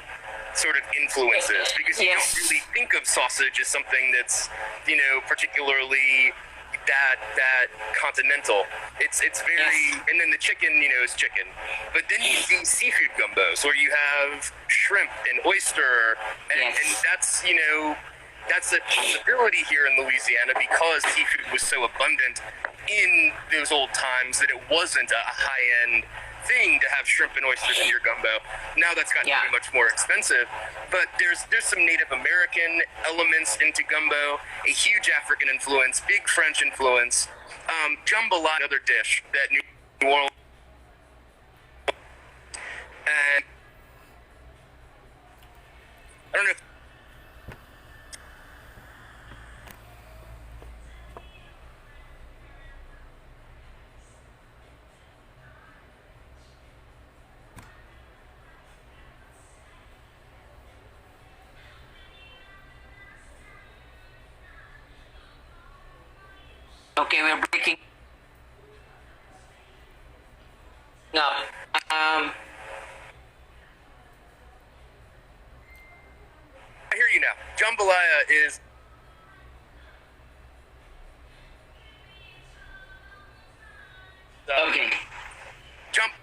sort of influences, because you don't really think of sausage as something that's, particularly that continental. It's very, and then the chicken, is chicken. But then you see seafood gumbos where you have shrimp and oyster, and that's, that's a possibility here in Louisiana, because seafood was so abundant in those old times that it wasn't a high-end thing to have shrimp and oysters in your gumbo. Now that's gotten to be much more expensive, but there's some Native American elements into gumbo, a huge African influence, big French influence, jambalaya, other dish that New Orleans, and I don't know if Okay, we're breaking up. I hear you now. Jambalaya is Okay. jump.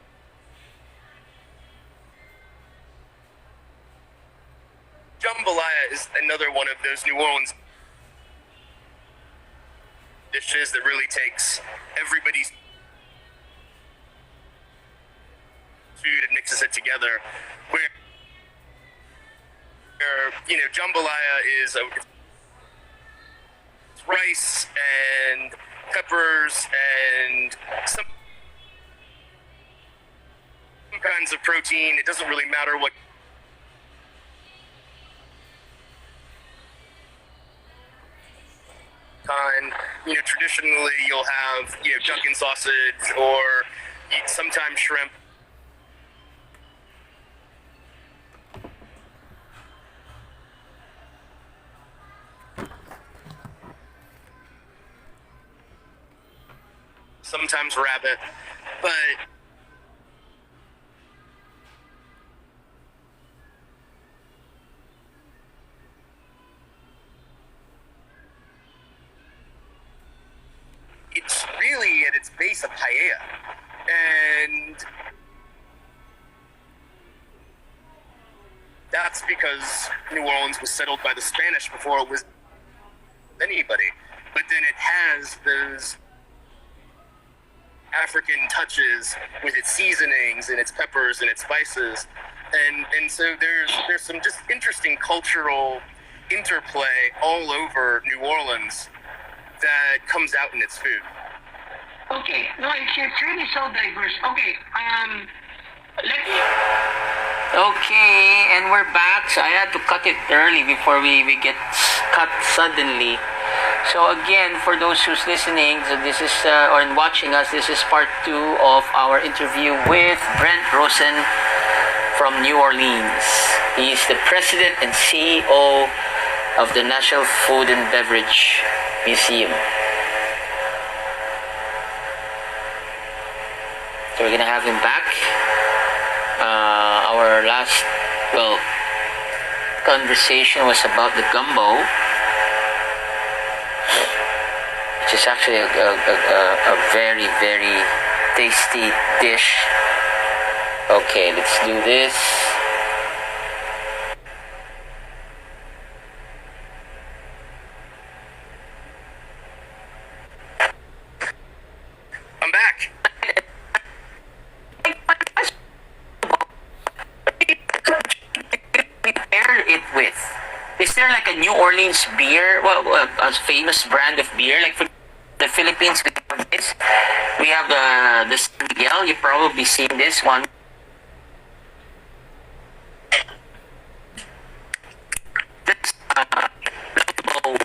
Jambalaya is another one of those New Orleans dishes that really takes everybody's food and mixes it together. Where jambalaya is it's rice and peppers and some kinds of protein. It doesn't really matter what kind. Traditionally you'll have duck and sausage or sometimes shrimp. Sometimes rabbit, but it's really at its base a paella, and that's because New Orleans was settled by the Spanish before it was anybody. But then it has those African touches with its seasonings and its peppers and its spices, and so there's some just interesting cultural interplay all over New Orleans that comes out in its food. Okay. No, it's really so diverse. Okay. Okay, and we're back. So I had to cut it early before we get cut suddenly. So again, for those who's listening, so this is or watching us, this is part 2 of our interview with Brent Rosen from New Orleans. He's the president and CEO of the National Food and Beverage Museum. So we're gonna have him back. Our last, conversation was about the gumbo, which is actually a very, very tasty dish. Okay, let's do this. I'm back. Pair it with? Is there like a New Orleans beer, a famous brand of beer? Like for the Philippines, we have this. We have the San Miguel. You've probably seen this one. This gumbo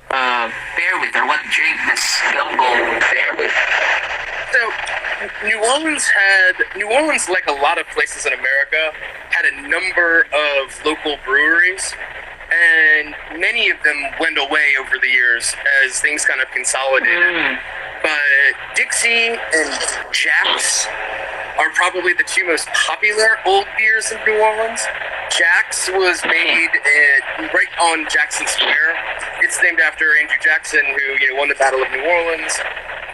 pair with, or what drink this gumbo pair with? So New Orleans, like a lot of places in America, had a number of local breweries, and many of them went away over the years as things kind of consolidated. But Dixie and Jack's are probably the two most popular old beers in New Orleans. Jack's was made right on Jackson Square. It's named after Andrew Jackson, who won the Battle of New Orleans.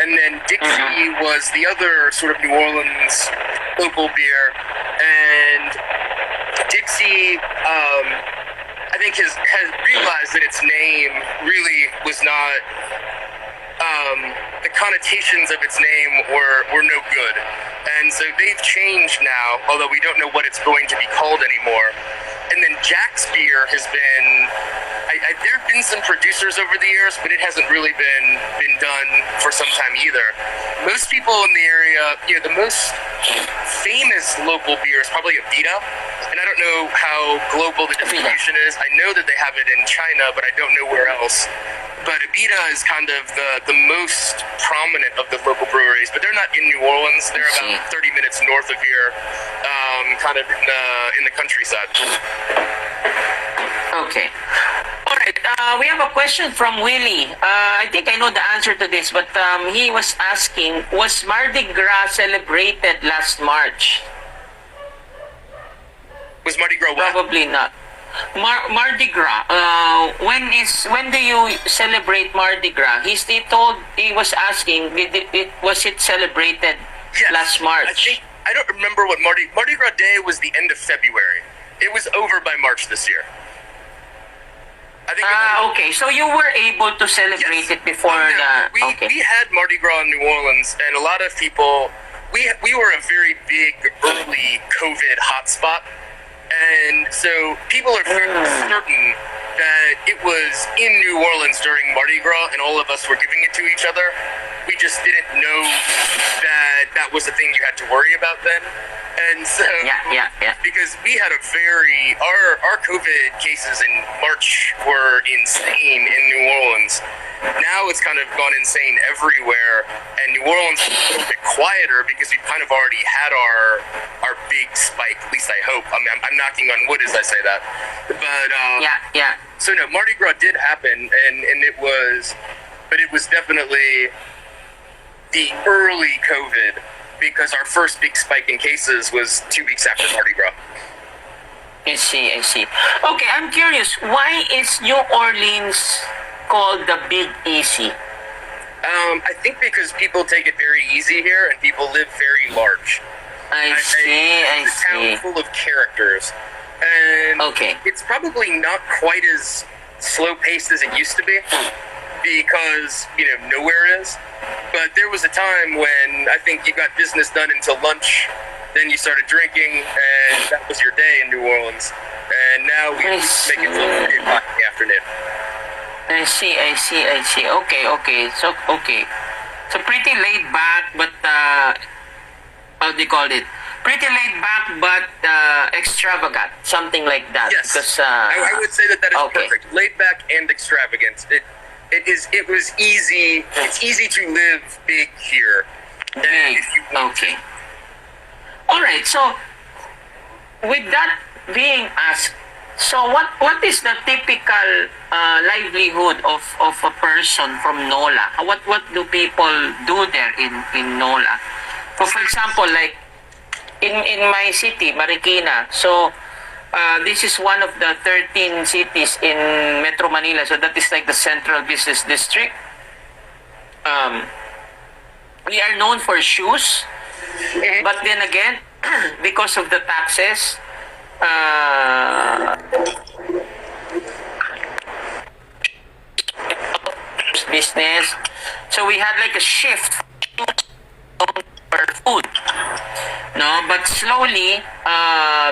And then Dixie was the other sort of New Orleans local beer. And Dixie, I think, has realized that its name really was not, the connotations of its name were no good. And so they've changed now, although we don't know what it's going to be called anymore. And then Jack's beer has been, there have been some producers over the years, but it hasn't really been done for some time either. Most people in the area, the most famous local beer is probably Abita, and I don't know how global the distribution is. I know that they have it in China, but I don't know where else. But Abita is kind of the most prominent of the local breweries, but they're not in New Orleans. They're about 30 minutes north of here, kind of in the countryside. Okay. All right. We have a question from Willie. I think I know the answer to this, but he was asking, was Mardi Gras celebrated last March? Was Mardi Gras what? Probably not. Mardi Gras. When do you celebrate Mardi Gras? He was asking, was it celebrated Yes. last March? I don't remember what Mardi Gras Day was the end of February. It was over by March this year. I think. Okay. So you were able to celebrate it before We had Mardi Gras in New Orleans, and a lot of people. We were a very big early COVID hotspot, and so people are fairly certain that it was in New Orleans during Mardi Gras, and all of us were giving it to each other. We just didn't know that was the thing you had to worry about then. And so, because we had our COVID cases in March were insane in New Orleans. Now it's kind of gone insane everywhere, and New Orleans is a little bit quieter because we kind of already had our big spike. At least I hope. I mean, I'm knocking on wood as I say that. But So no, Mardi Gras did happen, and it was definitely the early COVID, because our first big spike in cases was 2 weeks after Mardi Gras. I see. Okay, I'm curious. Why is New Orleans called the Big Easy? I think because people take it very easy here, and people live very large. I see. It's a town full of characters, and it's probably not quite as slow-paced as it used to be, because nowhere is. But there was a time when I think you got business done until lunch, then you started drinking, and that was your day in New Orleans. And now we make it till 3 o'clock in the afternoon. I see. Okay. So pretty laid back, but how do you call it? Pretty laid back, but extravagant, something like that. Yes, because, I would say that is perfect. Laid back and extravagant. It was easy. It's easy to live big here. If you want to. All right. So, with that being asked, so what is the typical livelihood of a person from NOLA? What do people do there in NOLA? For example, like in my city, Marikina. So this is one of the 13 cities in Metro Manila. So that is like the central business district. We are known for shoes, but then again, because of the taxes, business. So we had like a shift for food. No, but slowly,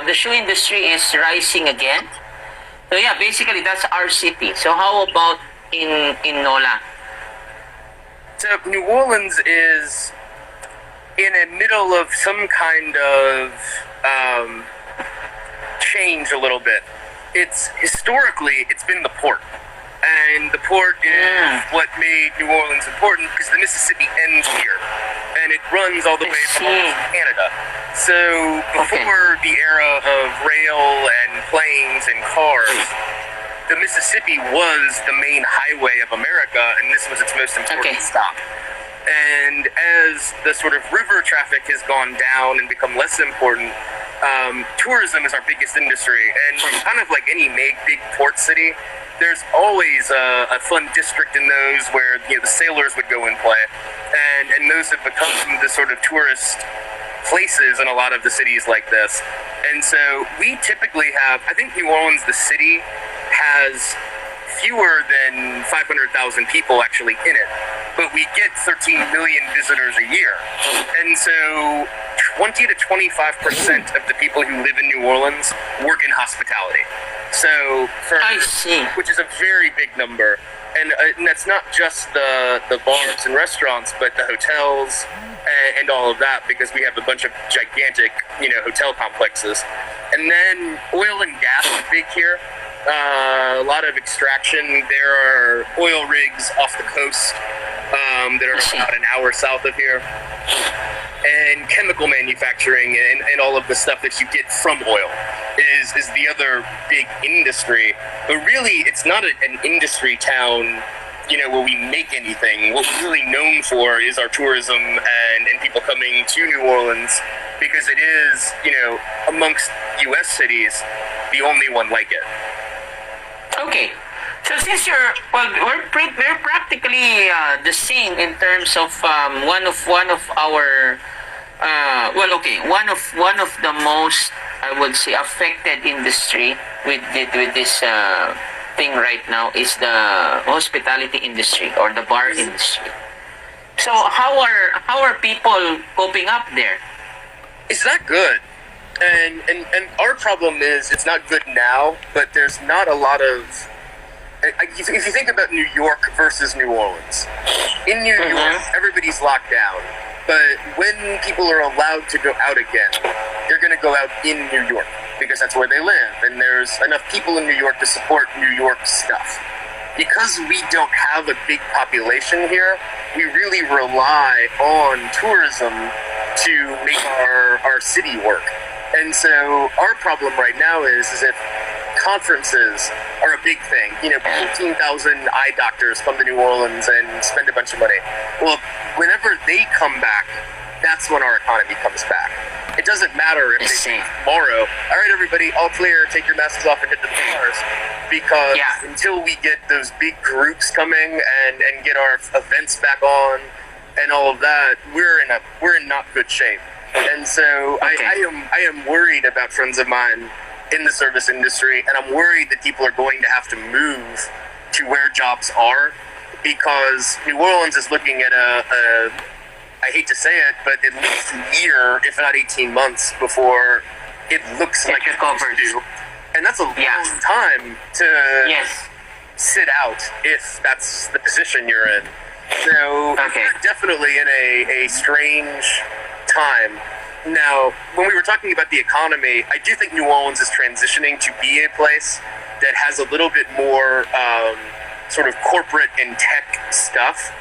the shoe industry is rising again. So yeah, basically that's our city. So how about in NOLA? So New Orleans is in the middle of some kind of change a little bit. Historically, it's been the port. And the port is what made New Orleans important, because the Mississippi ends here, and it runs all the way from Canada. So before the era of rail and planes and cars, the Mississippi was the main highway of America, and this was its most important stop. And as the sort of river traffic has gone down and become less important, tourism is our biggest industry. And kind of like any big port city, there's always a fun district in those where the sailors would go and play, and those have become the sort of tourist places in a lot of the cities like this. And so we typically have, I think New Orleans, the city, has fewer than 500,000 people actually in it, but we get 13 million visitors a year. And so 20 to 25% of the people who live in New Orleans work in hospitality. So which is a very big number. And that's not just the bars and restaurants, but the hotels and all of that, because we have a bunch of gigantic, hotel complexes. And then oil and gas is big here. A lot of extraction. There are oil rigs off the coast that are about an hour south of here. And chemical manufacturing and all of the stuff that you get from oil is the other big industry. But really, it's not an industry town, where we make anything. What we're really known for is our tourism and people coming to New Orleans, because it is, amongst U.S. cities, the only one like it. Okay. So since we're practically the same in terms of one of our one of the most, I would say, affected industry with this thing right now is the hospitality industry or the bar industry. So how are people coping up there? It's not good. And our problem is it's not good now, but there's not a lot of... If you think about New York versus New Orleans, in New York, everybody's locked down. But when people are allowed to go out again, they're going to go out in New York because that's where they live. And there's enough people in New York to support New York stuff. Because we don't have a big population here, we really rely on tourism to make our city work. And so our problem right now is if conferences are a big thing. 15,000 eye doctors come to New Orleans and spend a bunch of money. Well, whenever they come back, that's when our economy comes back. It doesn't matter if they say tomorrow, all right, everybody, all clear, take your masks off and hit the bars. Because until we get those big groups coming and get our events back on and all of that, we're in not good shape. And so I am worried about friends of mine in the service industry, and I'm worried that people are going to have to move to where jobs are, because New Orleans is looking at I hate to say it, but at least a year, if not 18 months, before it looks like it used to. And that's a long time to sit out if that's the position you're in. So we're definitely in a strange time. Now, when we were talking about the economy, I do think New Orleans is transitioning to be a place that has a little bit more sort of corporate and tech stuff,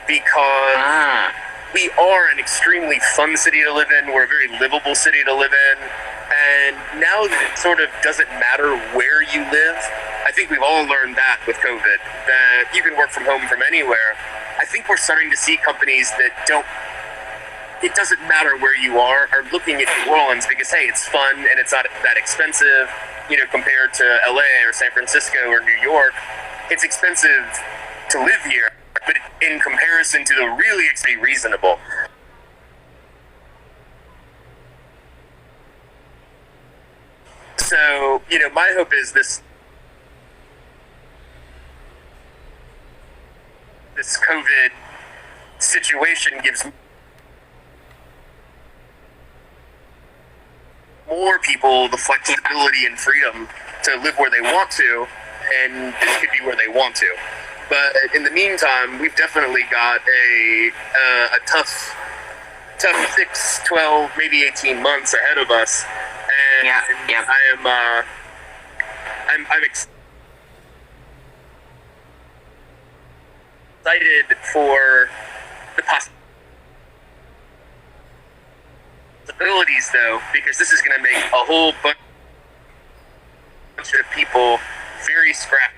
because we are an extremely fun city to live in. We're a very livable city to live in. And now that it sort of doesn't matter where you live, I think we've all learned that with COVID, that you can work from home from anywhere. I think we're starting to see companies that it doesn't matter where you are looking at New Orleans because, hey, it's fun and it's not that expensive, compared to LA or San Francisco or New York. It's expensive to live here, but in comparison to the really, it's pretty reasonable. So, my hope is this COVID situation gives more people the flexibility and freedom to live where they want to, and this could be where they want to. But in the meantime, we've definitely got a tough 6, 12, maybe 18 months ahead of us, and I'm excited for the possibilities, though, because this is going to make a whole bunch of people very scrappy.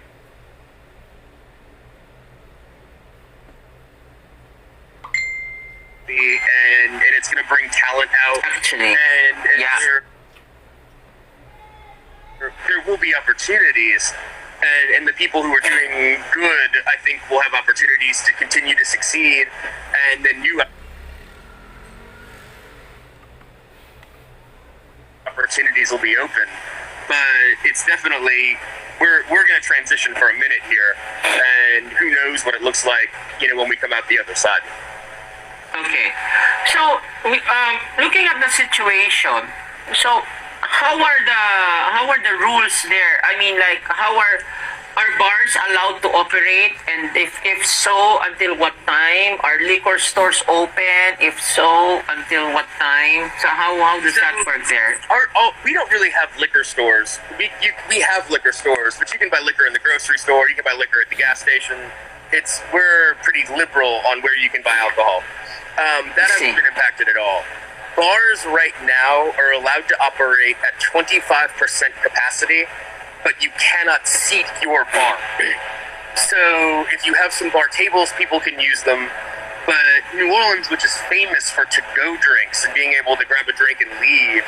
And it's going to bring talent out. Actually, there will be opportunities, and the people who are doing good, I think, will have opportunities to continue to succeed, and then new opportunities will be open. But it's definitely, we're going to transition for a minute here, and who knows what it looks like, when we come out the other side. Okay, so looking at the situation, so how are the rules there? I mean, like, how are bars allowed to operate, and if so, until what time? Are liquor stores open? If so, until what time? So how does that work there? We don't really have liquor stores. We have liquor stores, but you can buy liquor in the grocery store. You can buy liquor at the gas station. We're pretty liberal on where you can buy alcohol. That hasn't been impacted at all. bars right now are allowed to operate at 25% capacity, but you cannot seat your bar. So if you have some bar tables, people can use them. But New Orleans, which is famous for to-go drinks and being able to grab a drink and leave,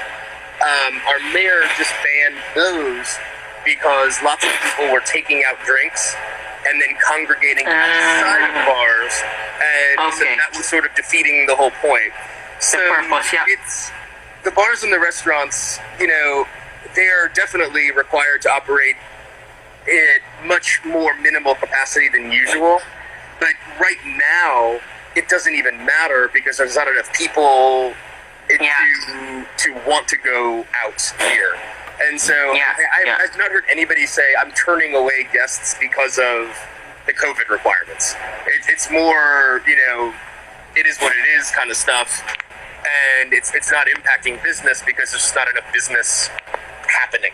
our mayor just banned those because lots of people were taking out drinks and then congregating outside of bars, and so that was sort of defeating the whole point. So the purpose, yeah. It's the bars and the restaurants, they are definitely required to operate at much more minimal capacity than usual. But right now, it doesn't even matter because there's not enough people to want to go out here. And so I've not heard anybody say, I'm turning away guests because of the COVID requirements. It's more, it is what it is kind of stuff. And it's not impacting business because there's just not enough business happening.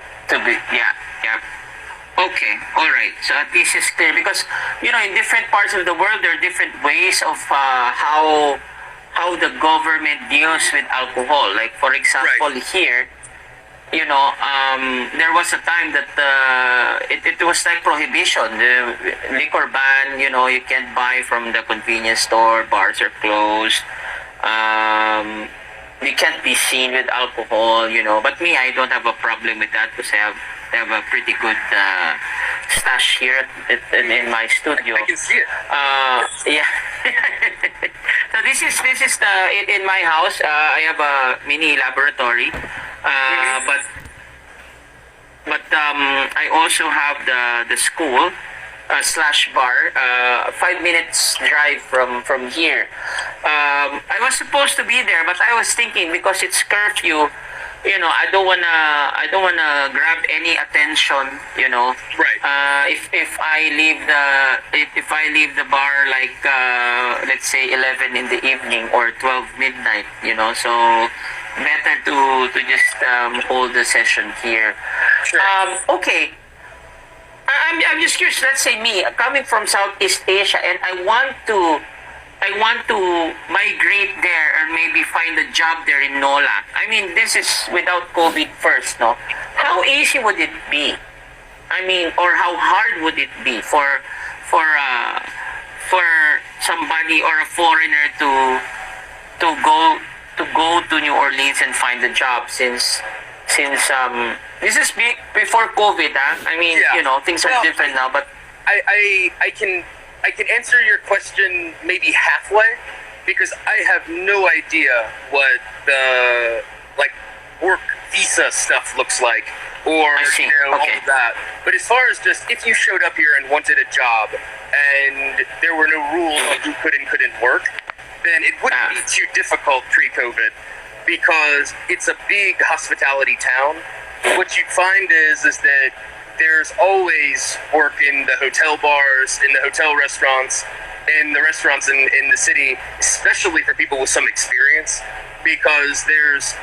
Okay, all right. So this is clear because in different parts of the world there are different ways of how the government deals with alcohol. Like for example, here, there was a time that it was like prohibition, the liquor ban. You can't buy from the convenience store. Bars are closed. You can't be seen with alcohol. But me, I don't have a problem with that because I have a pretty good stash here in my studio. I can see it. Yeah. So this is in my house. I have a mini laboratory, but I also have the school slash bar. 5 minutes drive from here. I was supposed to be there, but I was thinking because it's curfew. I don't wanna grab any attention. Right. If I leave the bar like let's say 11 in the evening or 12 midnight. So better to just hold the session here. Sure. Okay. I'm just curious. Let's say me coming from Southeast Asia, and I want to migrate there or maybe find a job there in NOLA. I mean, this is without COVID first, no? How easy would it be? I mean, or how hard would it be for somebody or a foreigner to go to New Orleans and find a job since this is before COVID, huh? I mean, things are different now, but I can answer your question maybe halfway because I have no idea what the work visa stuff looks like or all of that. But as far as just if you showed up here and wanted a job and there were no rules on who could and couldn't work, then it wouldn't be too difficult pre-COVID because it's a big hospitality town. What you'd find is that there's always work in the hotel bars, in the hotel restaurants, in the restaurants in the city, especially for people with some experience, because there's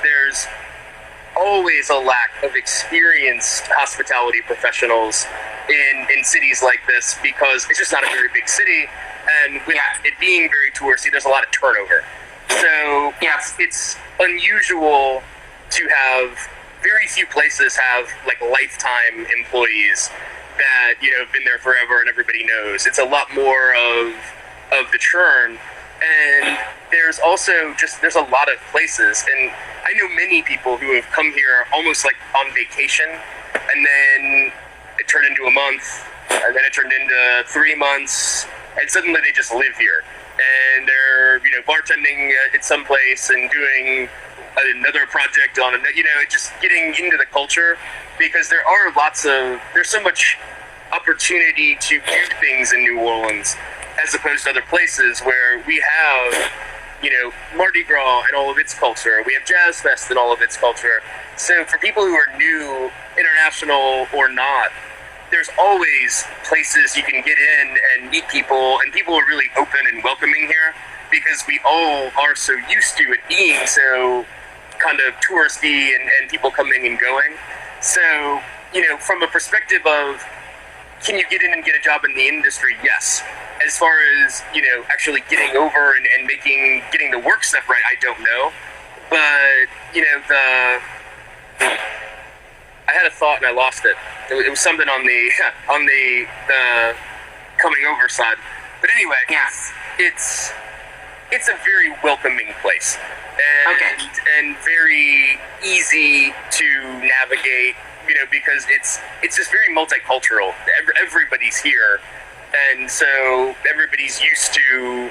always a lack of experienced hospitality professionals in cities like this because it's just not a very big city, and with it being very touristy, there's a lot of turnover. So it's unusual to have very few places have lifetime employees that have been there forever and everybody knows. It's a lot more of the churn, and there's also there's a lot of places, and I know many people who have come here almost like on vacation, and then it turned into a month, and then it turned into 3 months, and suddenly they just live here, and they're bartending at some place and doing another project on just getting into the culture, because there's so much opportunity to do things in New Orleans as opposed to other places where we have Mardi Gras and all of its culture, we have Jazz Fest and all of its culture. So for people who are new, international or not, there's always places you can get in and meet people, and people are really open and welcoming here because we all are so used to it being so kind of touristy and people coming and going. So, from a perspective of can you get in and get a job in the industry? Yes. As far as, actually getting over and getting the work stuff right, I don't know. but I had a thought and I lost it. It was something on the on the coming over side. But anyway, it's a very welcoming place, and very easy to navigate. Because it's just very multicultural. Everybody's here, and so everybody's used to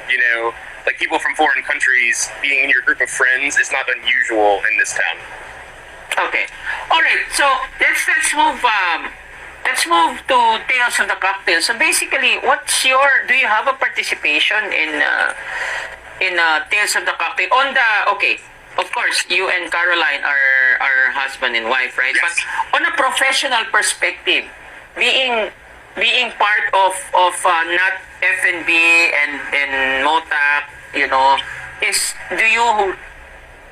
like people from foreign countries being in your group of friends is not unusual in this town. Okay. All right. So let's move. Let's move to Tales of the Cocktail. So basically, do you have a participation in Tales of the Cocktail on the Of course, you and Caroline are husband and wife, right? Yes. But on a professional perspective, being part of not F&B and MOTAC, do you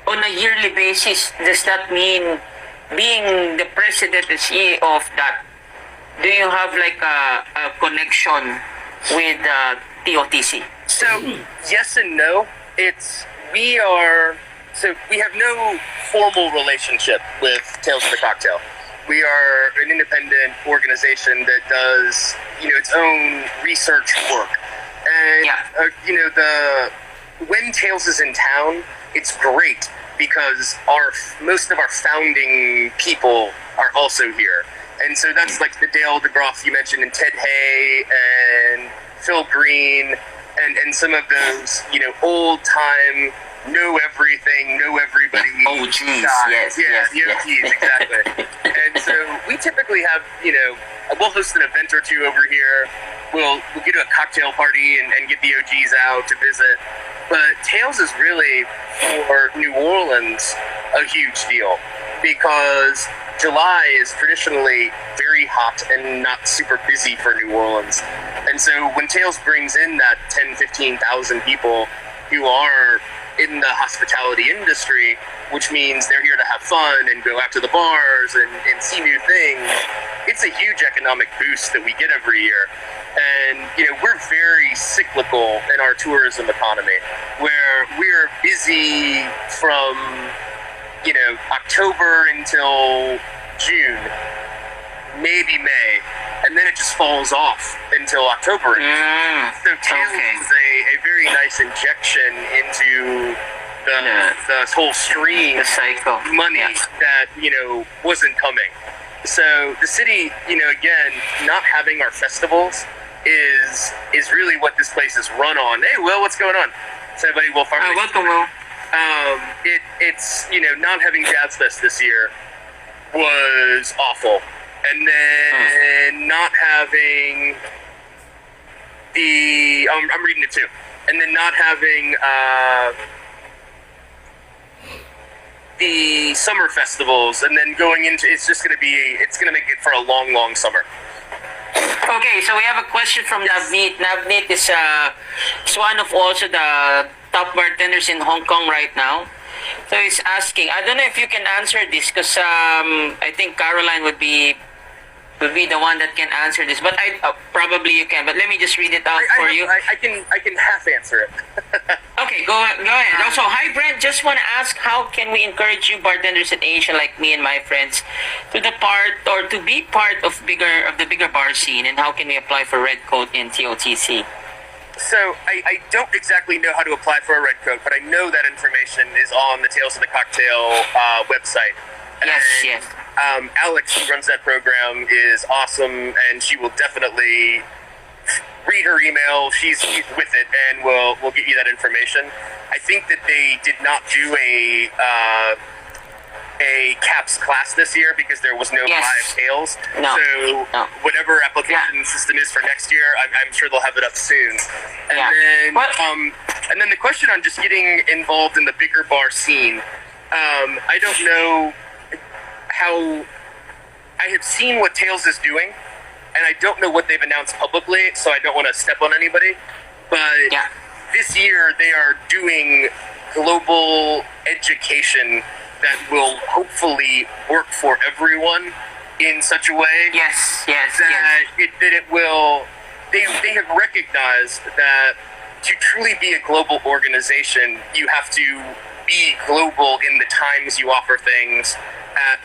on a yearly basis, does that mean being the president and CEO of that? Do you have like a connection with TOTC? So yes and no. We have no formal relationship with Tales of the Cocktail. We are an independent organization that does, its own research work. And, when Tales is in town, it's great because most of our founding people are also here. And so that's like the Dale DeGroff you mentioned, and Ted Hay, and Phil Green, and some of those, old time, know everything, know everybody. Oh, geez, yes. The OGs, exactly. And so we typically have, we'll host an event or two over here. We'll get to a cocktail party and get the OGs out to visit. But Tales is really, for New Orleans, a huge deal because July is traditionally very hot and not super busy for New Orleans. And so when Tales brings in that 10, 15,000 people who are in the hospitality industry, which means they're here to have fun and go out to the bars and see new things, it's a huge economic boost that we get every year. And, we're very cyclical in our tourism economy, where we're busy from, October until June, maybe May, and then it just falls off until October. So Tales is a very nice injection into the whole stream the cycle of money that wasn't coming. So the city, again, not having our festivals is really what this place is run on. Hey, Will, what's going on? So everybody, Will Farley. Welcome, Will. It's not having Jazz Fest this year was awful, and then not having I'm reading it too, and then not having the summer festivals, and then going into it's going to make it for a long summer. Okay, so we have a question from Navneet. Navneet is one of also the top bartenders in Hong Kong right now. So he's asking, I don't know if you can answer this because I think Caroline would be the one that can answer this, but probably you can. But let me just read it out for you. I can half answer it. Okay, go ahead. Also, hi Brent. Just want to ask, how can we encourage you bartenders in Asia like me and my friends to be part of the bigger bar scene, and how can we apply for Red Coat in TOTC? So I don't exactly know how to apply for a Red Coat, but I know that information is on the Tales of the Cocktail website. Yes. Alex, who runs that program, is awesome, and she will definitely read her email. She's with it, and we'll get you that information. I think that they did not do a CAPS class this year because there was no live Tales. So whatever application system is for next year, I'm sure they'll have it up soon. And then the question on just getting involved in the bigger bar scene, I don't know how. I have seen what Tales is doing, and I don't know what they've announced publicly, so I don't want to step on anybody. But this year they are doing global education that will hopefully work for everyone in such a way that it will. They have recognized that to truly be a global organization, you have to be global in the times you offer things, at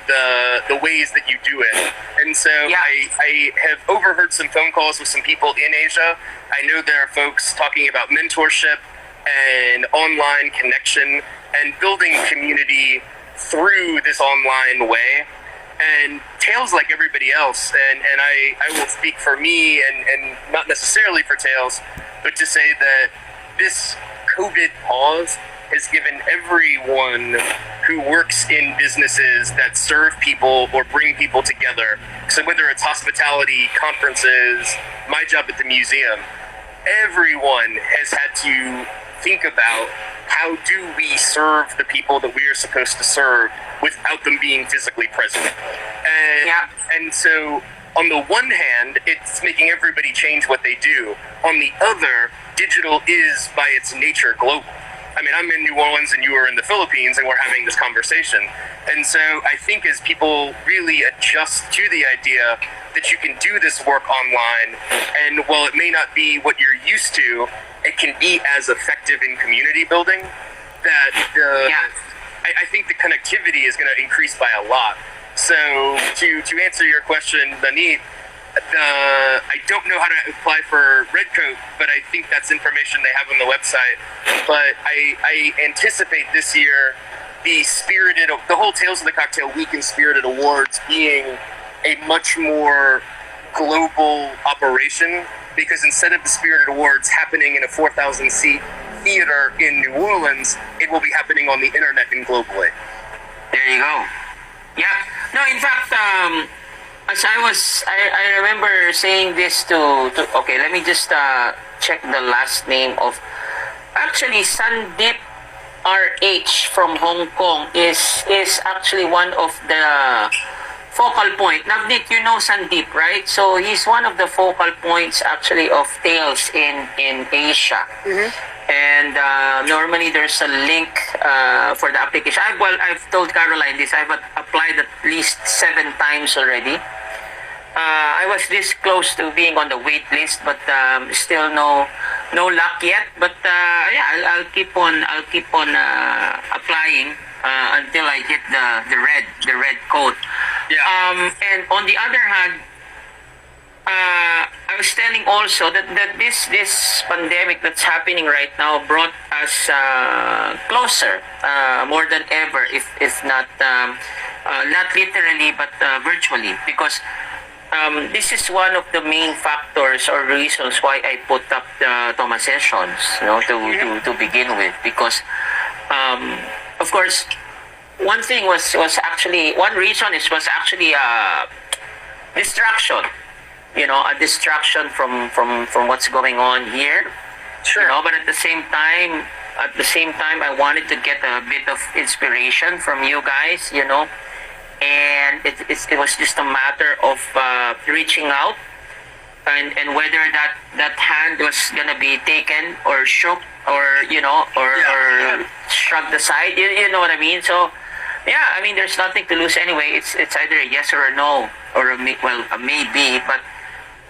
the ways that you do it. And so I have overheard some phone calls with some people in Asia. I know there are folks talking about mentorship and online connection and building community through this online way. And Tails, like everybody else, and I will speak for me and not necessarily for Tails, but to say that this COVID pause has given everyone who works in businesses that serve people or bring people together, so whether it's hospitality, conferences, my job at the museum, everyone has had to think about how do we serve the people that we are supposed to serve without them being physically present. And so on the one hand, it's making everybody change what they do. On the other, digital is by its nature global. I mean, I'm in New Orleans and you are in the Philippines and we're having this conversation. And so I think as people really adjust to the idea that you can do this work online, and while it may not be what you're used to, it can be as effective in community building, that I think the connectivity is going to increase by a lot. So to answer your question, Danit, I don't know how to apply for Redcoat, but I think that's information they have on the website. But I anticipate this year the whole Tales of the Cocktail Week and Spirited Awards being a much more global operation, because instead of the Spirited Awards happening in a 4,000 seat theater in New Orleans, it will be happening on the internet and globally. There you go. Yeah. No, in fact, as I remember saying this to okay, let me just check the last name of, actually, Sandeep RH from Hong Kong is actually one of the focal point. Navneet, you know Sandeep, right? So he's one of the focal points actually of Tales in Asia. And normally there's a link for the application. I've told Caroline this. I've applied at least 7 times already. I was this close to being on the wait list, but still no luck yet. But I'll keep on applying until I get the red code. Yeah. And on the other hand, I was telling also that this pandemic that's happening right now brought us closer more than ever, if not not literally but virtually, because this is one of the main factors or reasons why I put up the Toma sessions, to begin with, because of course one reason was actually distraction. A distraction from what's going on here. Sure. But at the same time, I wanted to get a bit of inspiration from you guys. And it was just a matter of reaching out, and whether that hand was gonna be taken or shook or shrugged aside. You know what I mean? So. Yeah, I mean, there's nothing to lose anyway. It's either a yes or a no, or a maybe, but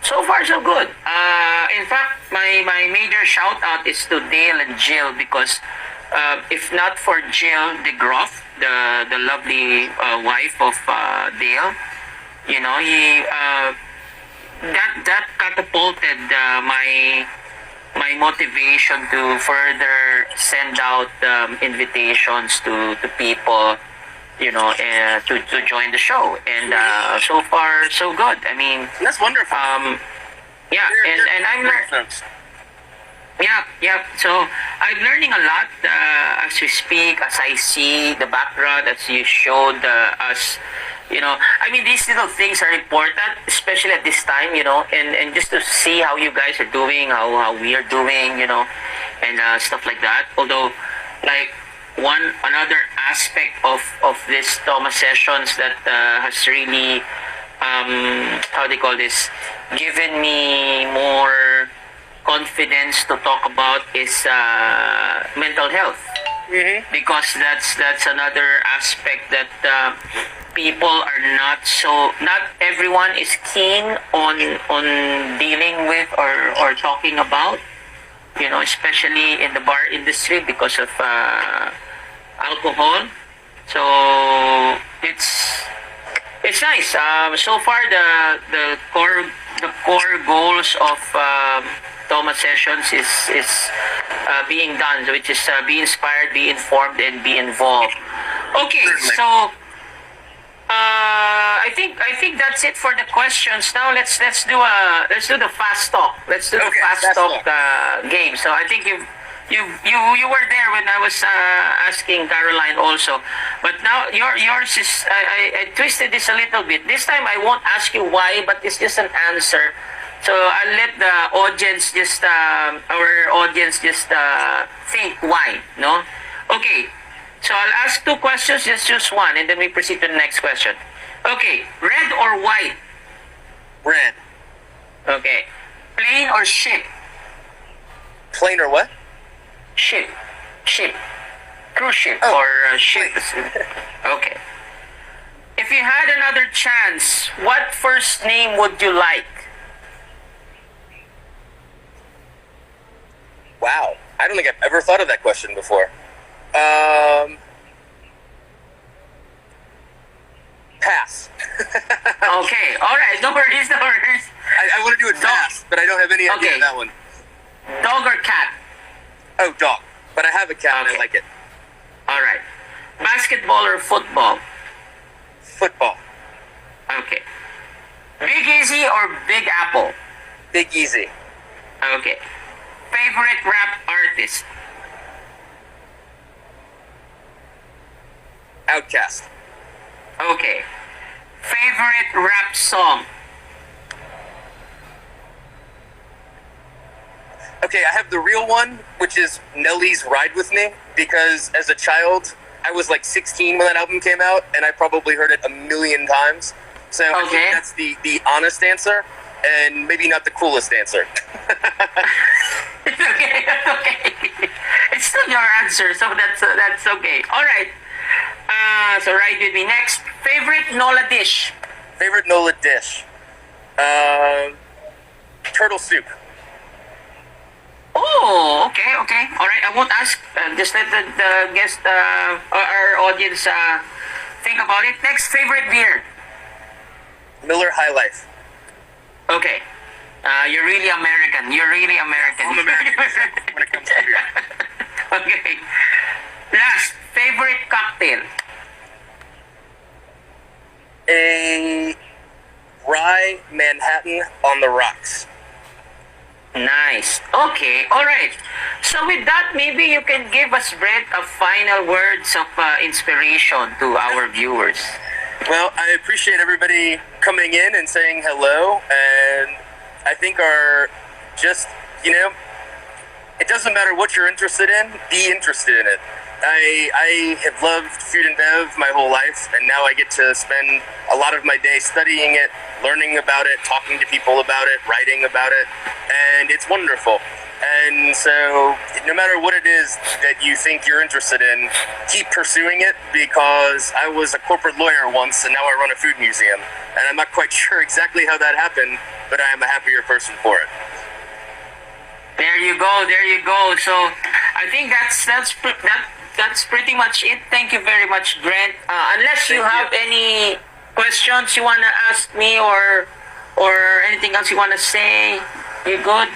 so far so good. In fact, my major shout out is to Dale and Jill, because if not for Jill DeGroff, the lovely wife of Dale, that catapulted my motivation to further send out invitations to people, to join the show. And so far so good. I mean, that's wonderful. And I'm learning. Yeah. So I'm learning a lot as we speak, as I see the background, as you showed us. I mean, these little things are important, especially at this time, and just to see how you guys are doing, how we are doing, and stuff like that. Although, like, another aspect of this Toma sessions that has really, how they call this, given me more confidence to talk about is mental health. Because that's another aspect that people are not everyone is keen on dealing with or talking about, especially in the bar industry, because of alcohol. So it's nice. So far, the core goals of Toma sessions is being done, which is be inspired, be informed, and be involved. Okay, Certainly. so I think that's it for the questions. Now let's do the fast talk. Let's do the Okay, fast fast talk talk. game. So I think you were there when I was asking Caroline also, but now yours is I twisted this a little bit. This time I won't ask you why, but it's just an answer. So I'll let the audience just our audience just think why. No, okay. So I'll ask two questions, just choose one, and then we proceed to the next question. Okay, red or white? Red. Okay. Plane or ship? Plane or what? Ship. Ship. Cruise ship Oh, or ship. Okay. If you had another chance, what first name would you like? Wow. I don't think I've ever thought of that question before. Pass. Okay, alright, no worries, no worries. I want to do it fast, but I don't have any idea Okay. of that one. Dog or cat? Oh, dog. But I have a cat and Okay. I like it. Alright. Basketball or football? Football. Okay. Big Easy or Big Apple? Big Easy. Okay. Favorite rap artist? Outcast. Okay. Favorite rap song? Okay, I have the real one, which is Nelly's Ride With Me, because as a child, I was like 16 when that album came out, and I probably heard it a million times. So I Okay. think that's the honest answer, and maybe not the coolest answer. It's okay. That's okay. It's still your answer, so that's okay. All right. So right with me next. Favorite Nola dish? Favorite Nola dish? Turtle soup. Oh, okay, okay. All right. I won't ask. Just let the guest, our audience, think about it. Next, favorite beer? Miller High Life. Okay. You're really American. You're really American. I'm American when it comes to beer. Okay. Last, favorite cocktail? A rye Manhattan on the rocks. Nice. Okay. All right. So with that, maybe you can give us, Brent, a final words of inspiration to our viewers. Well, I appreciate everybody coming in and saying hello, and I think it doesn't matter what you're interested in, be interested in it. I have loved food and bev my whole life, and now I get to spend a lot of my day studying it, learning about it, talking to people about it, writing about it, and it's wonderful. And so, no matter what it is that you think you're interested in, keep pursuing it, because I was a corporate lawyer once, and now I run a food museum. And I'm not quite sure exactly how that happened, but I am a happier person for it. There you go. There you go. So I think that's pretty much it. Thank you very much, Brent. Unless you Thank have you. any questions you wanna ask me or anything else you wanna say, you good?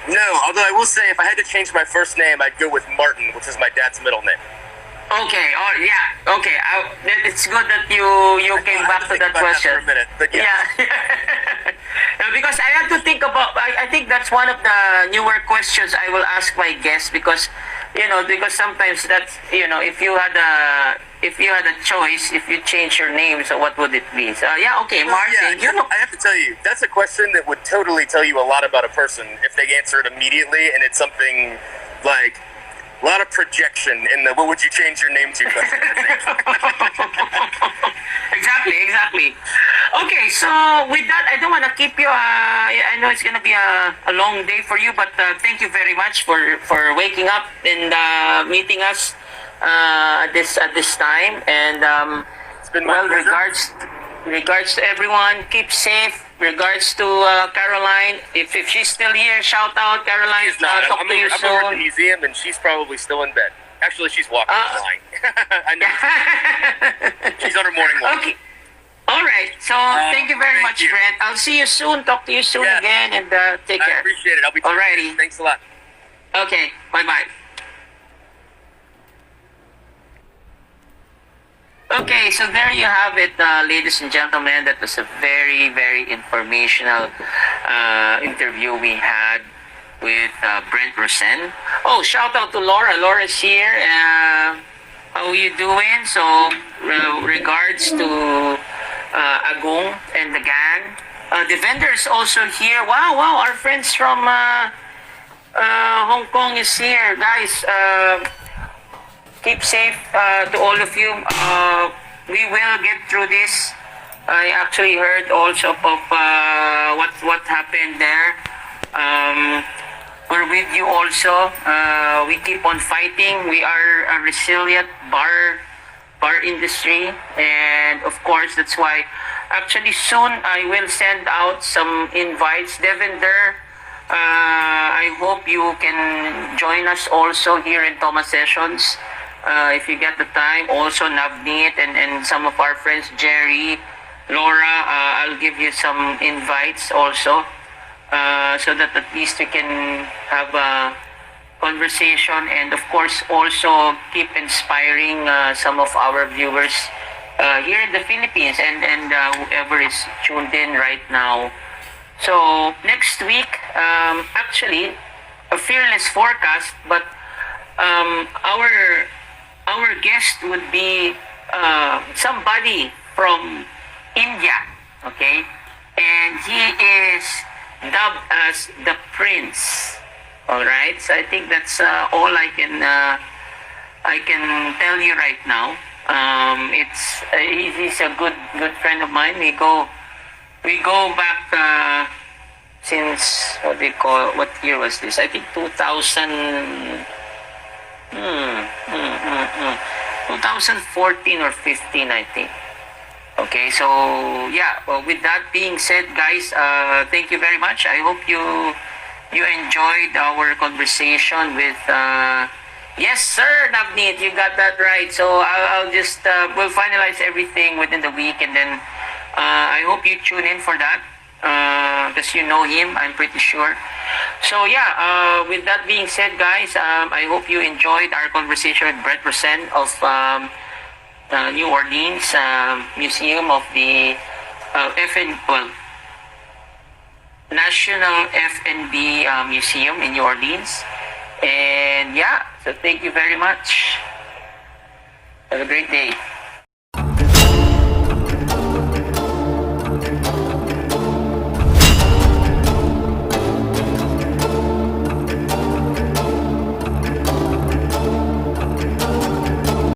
No, although I will say, if I had to change my first name, I'd go with Martin, which is my dad's middle name. Okay. Oh yeah. Okay. It's good that you came I had back to to think that about question. for a minute, but yeah. Yeah. No, because I had to think about. I think that's one of the newer questions I will ask my guests, because sometimes that's if you had a choice, if you change your name, so what would it be? So yeah. Okay, Well, Martin. yeah, I have to tell you, that's a question that would totally tell you a lot about a person if they answer it immediately, and it's something like a lot of projection in the "what would you change your name to" question. Exactly. Okay, so with that, I don't want to keep you. I know it's gonna be a long day for you, but thank you very much for waking up and meeting us at this time. And It's been my pleasure. regards to everyone. Keep safe. Regards to Caroline. If she's still here, shout out, Caroline. She's not. Talk I'm to you over at the soon. museum, and she's probably still in bed. Actually, she's walking the line. I know. She's on her morning walk. Okay. All right. So thank you very much, Brent. I'll see you soon. Talk to you soon again, and take care. I appreciate it. I'll be talking to you. Thanks a lot. Okay. Bye-bye. Okay, so there you have it, ladies and gentlemen. That was a very, very informational interview we had with Brent Rosen. Oh, shout out to Laura. Laura's here. How are you doing? So, regards to Agong and the gang. The vendors also here. Wow, our friends from Hong Kong is here. Guys, keep safe to all of you. We will get through this. I actually heard also of what happened there. We're with you also. We keep on fighting. We are a resilient bar industry, and of course that's why actually soon I will send out some invites. Devender, I hope you can join us also here in Toma Sessions. If you get the time, also Navneet and some of our friends, Jerry, Laura, I'll give you some invites also, so that at least we can have a conversation, and of course also keep inspiring some of our viewers here in the Philippines, and whoever is tuned in right now. So next week, actually, a fearless forecast, but our guest would be somebody from India, okay? And he is dubbed as the Prince. All right, so I think that's all I can tell you right now. He's a good friend of mine. We go back since what year was this? I think 2014 or 15, I think. Okay, so yeah. Well, with that being said, guys, thank you very much. I hope you enjoyed our conversation with yes sir, Navneet, you got that right. So I'll just we'll finalize everything within the week, and then I hope you tune in for that, because you know him, I'm pretty sure. So yeah, with that being said, guys, I hope you enjoyed our conversation with Brent Rosen of New Orleans Museum of the National F&B Museum in New Orleans. And yeah, so thank you very much. Have a great day.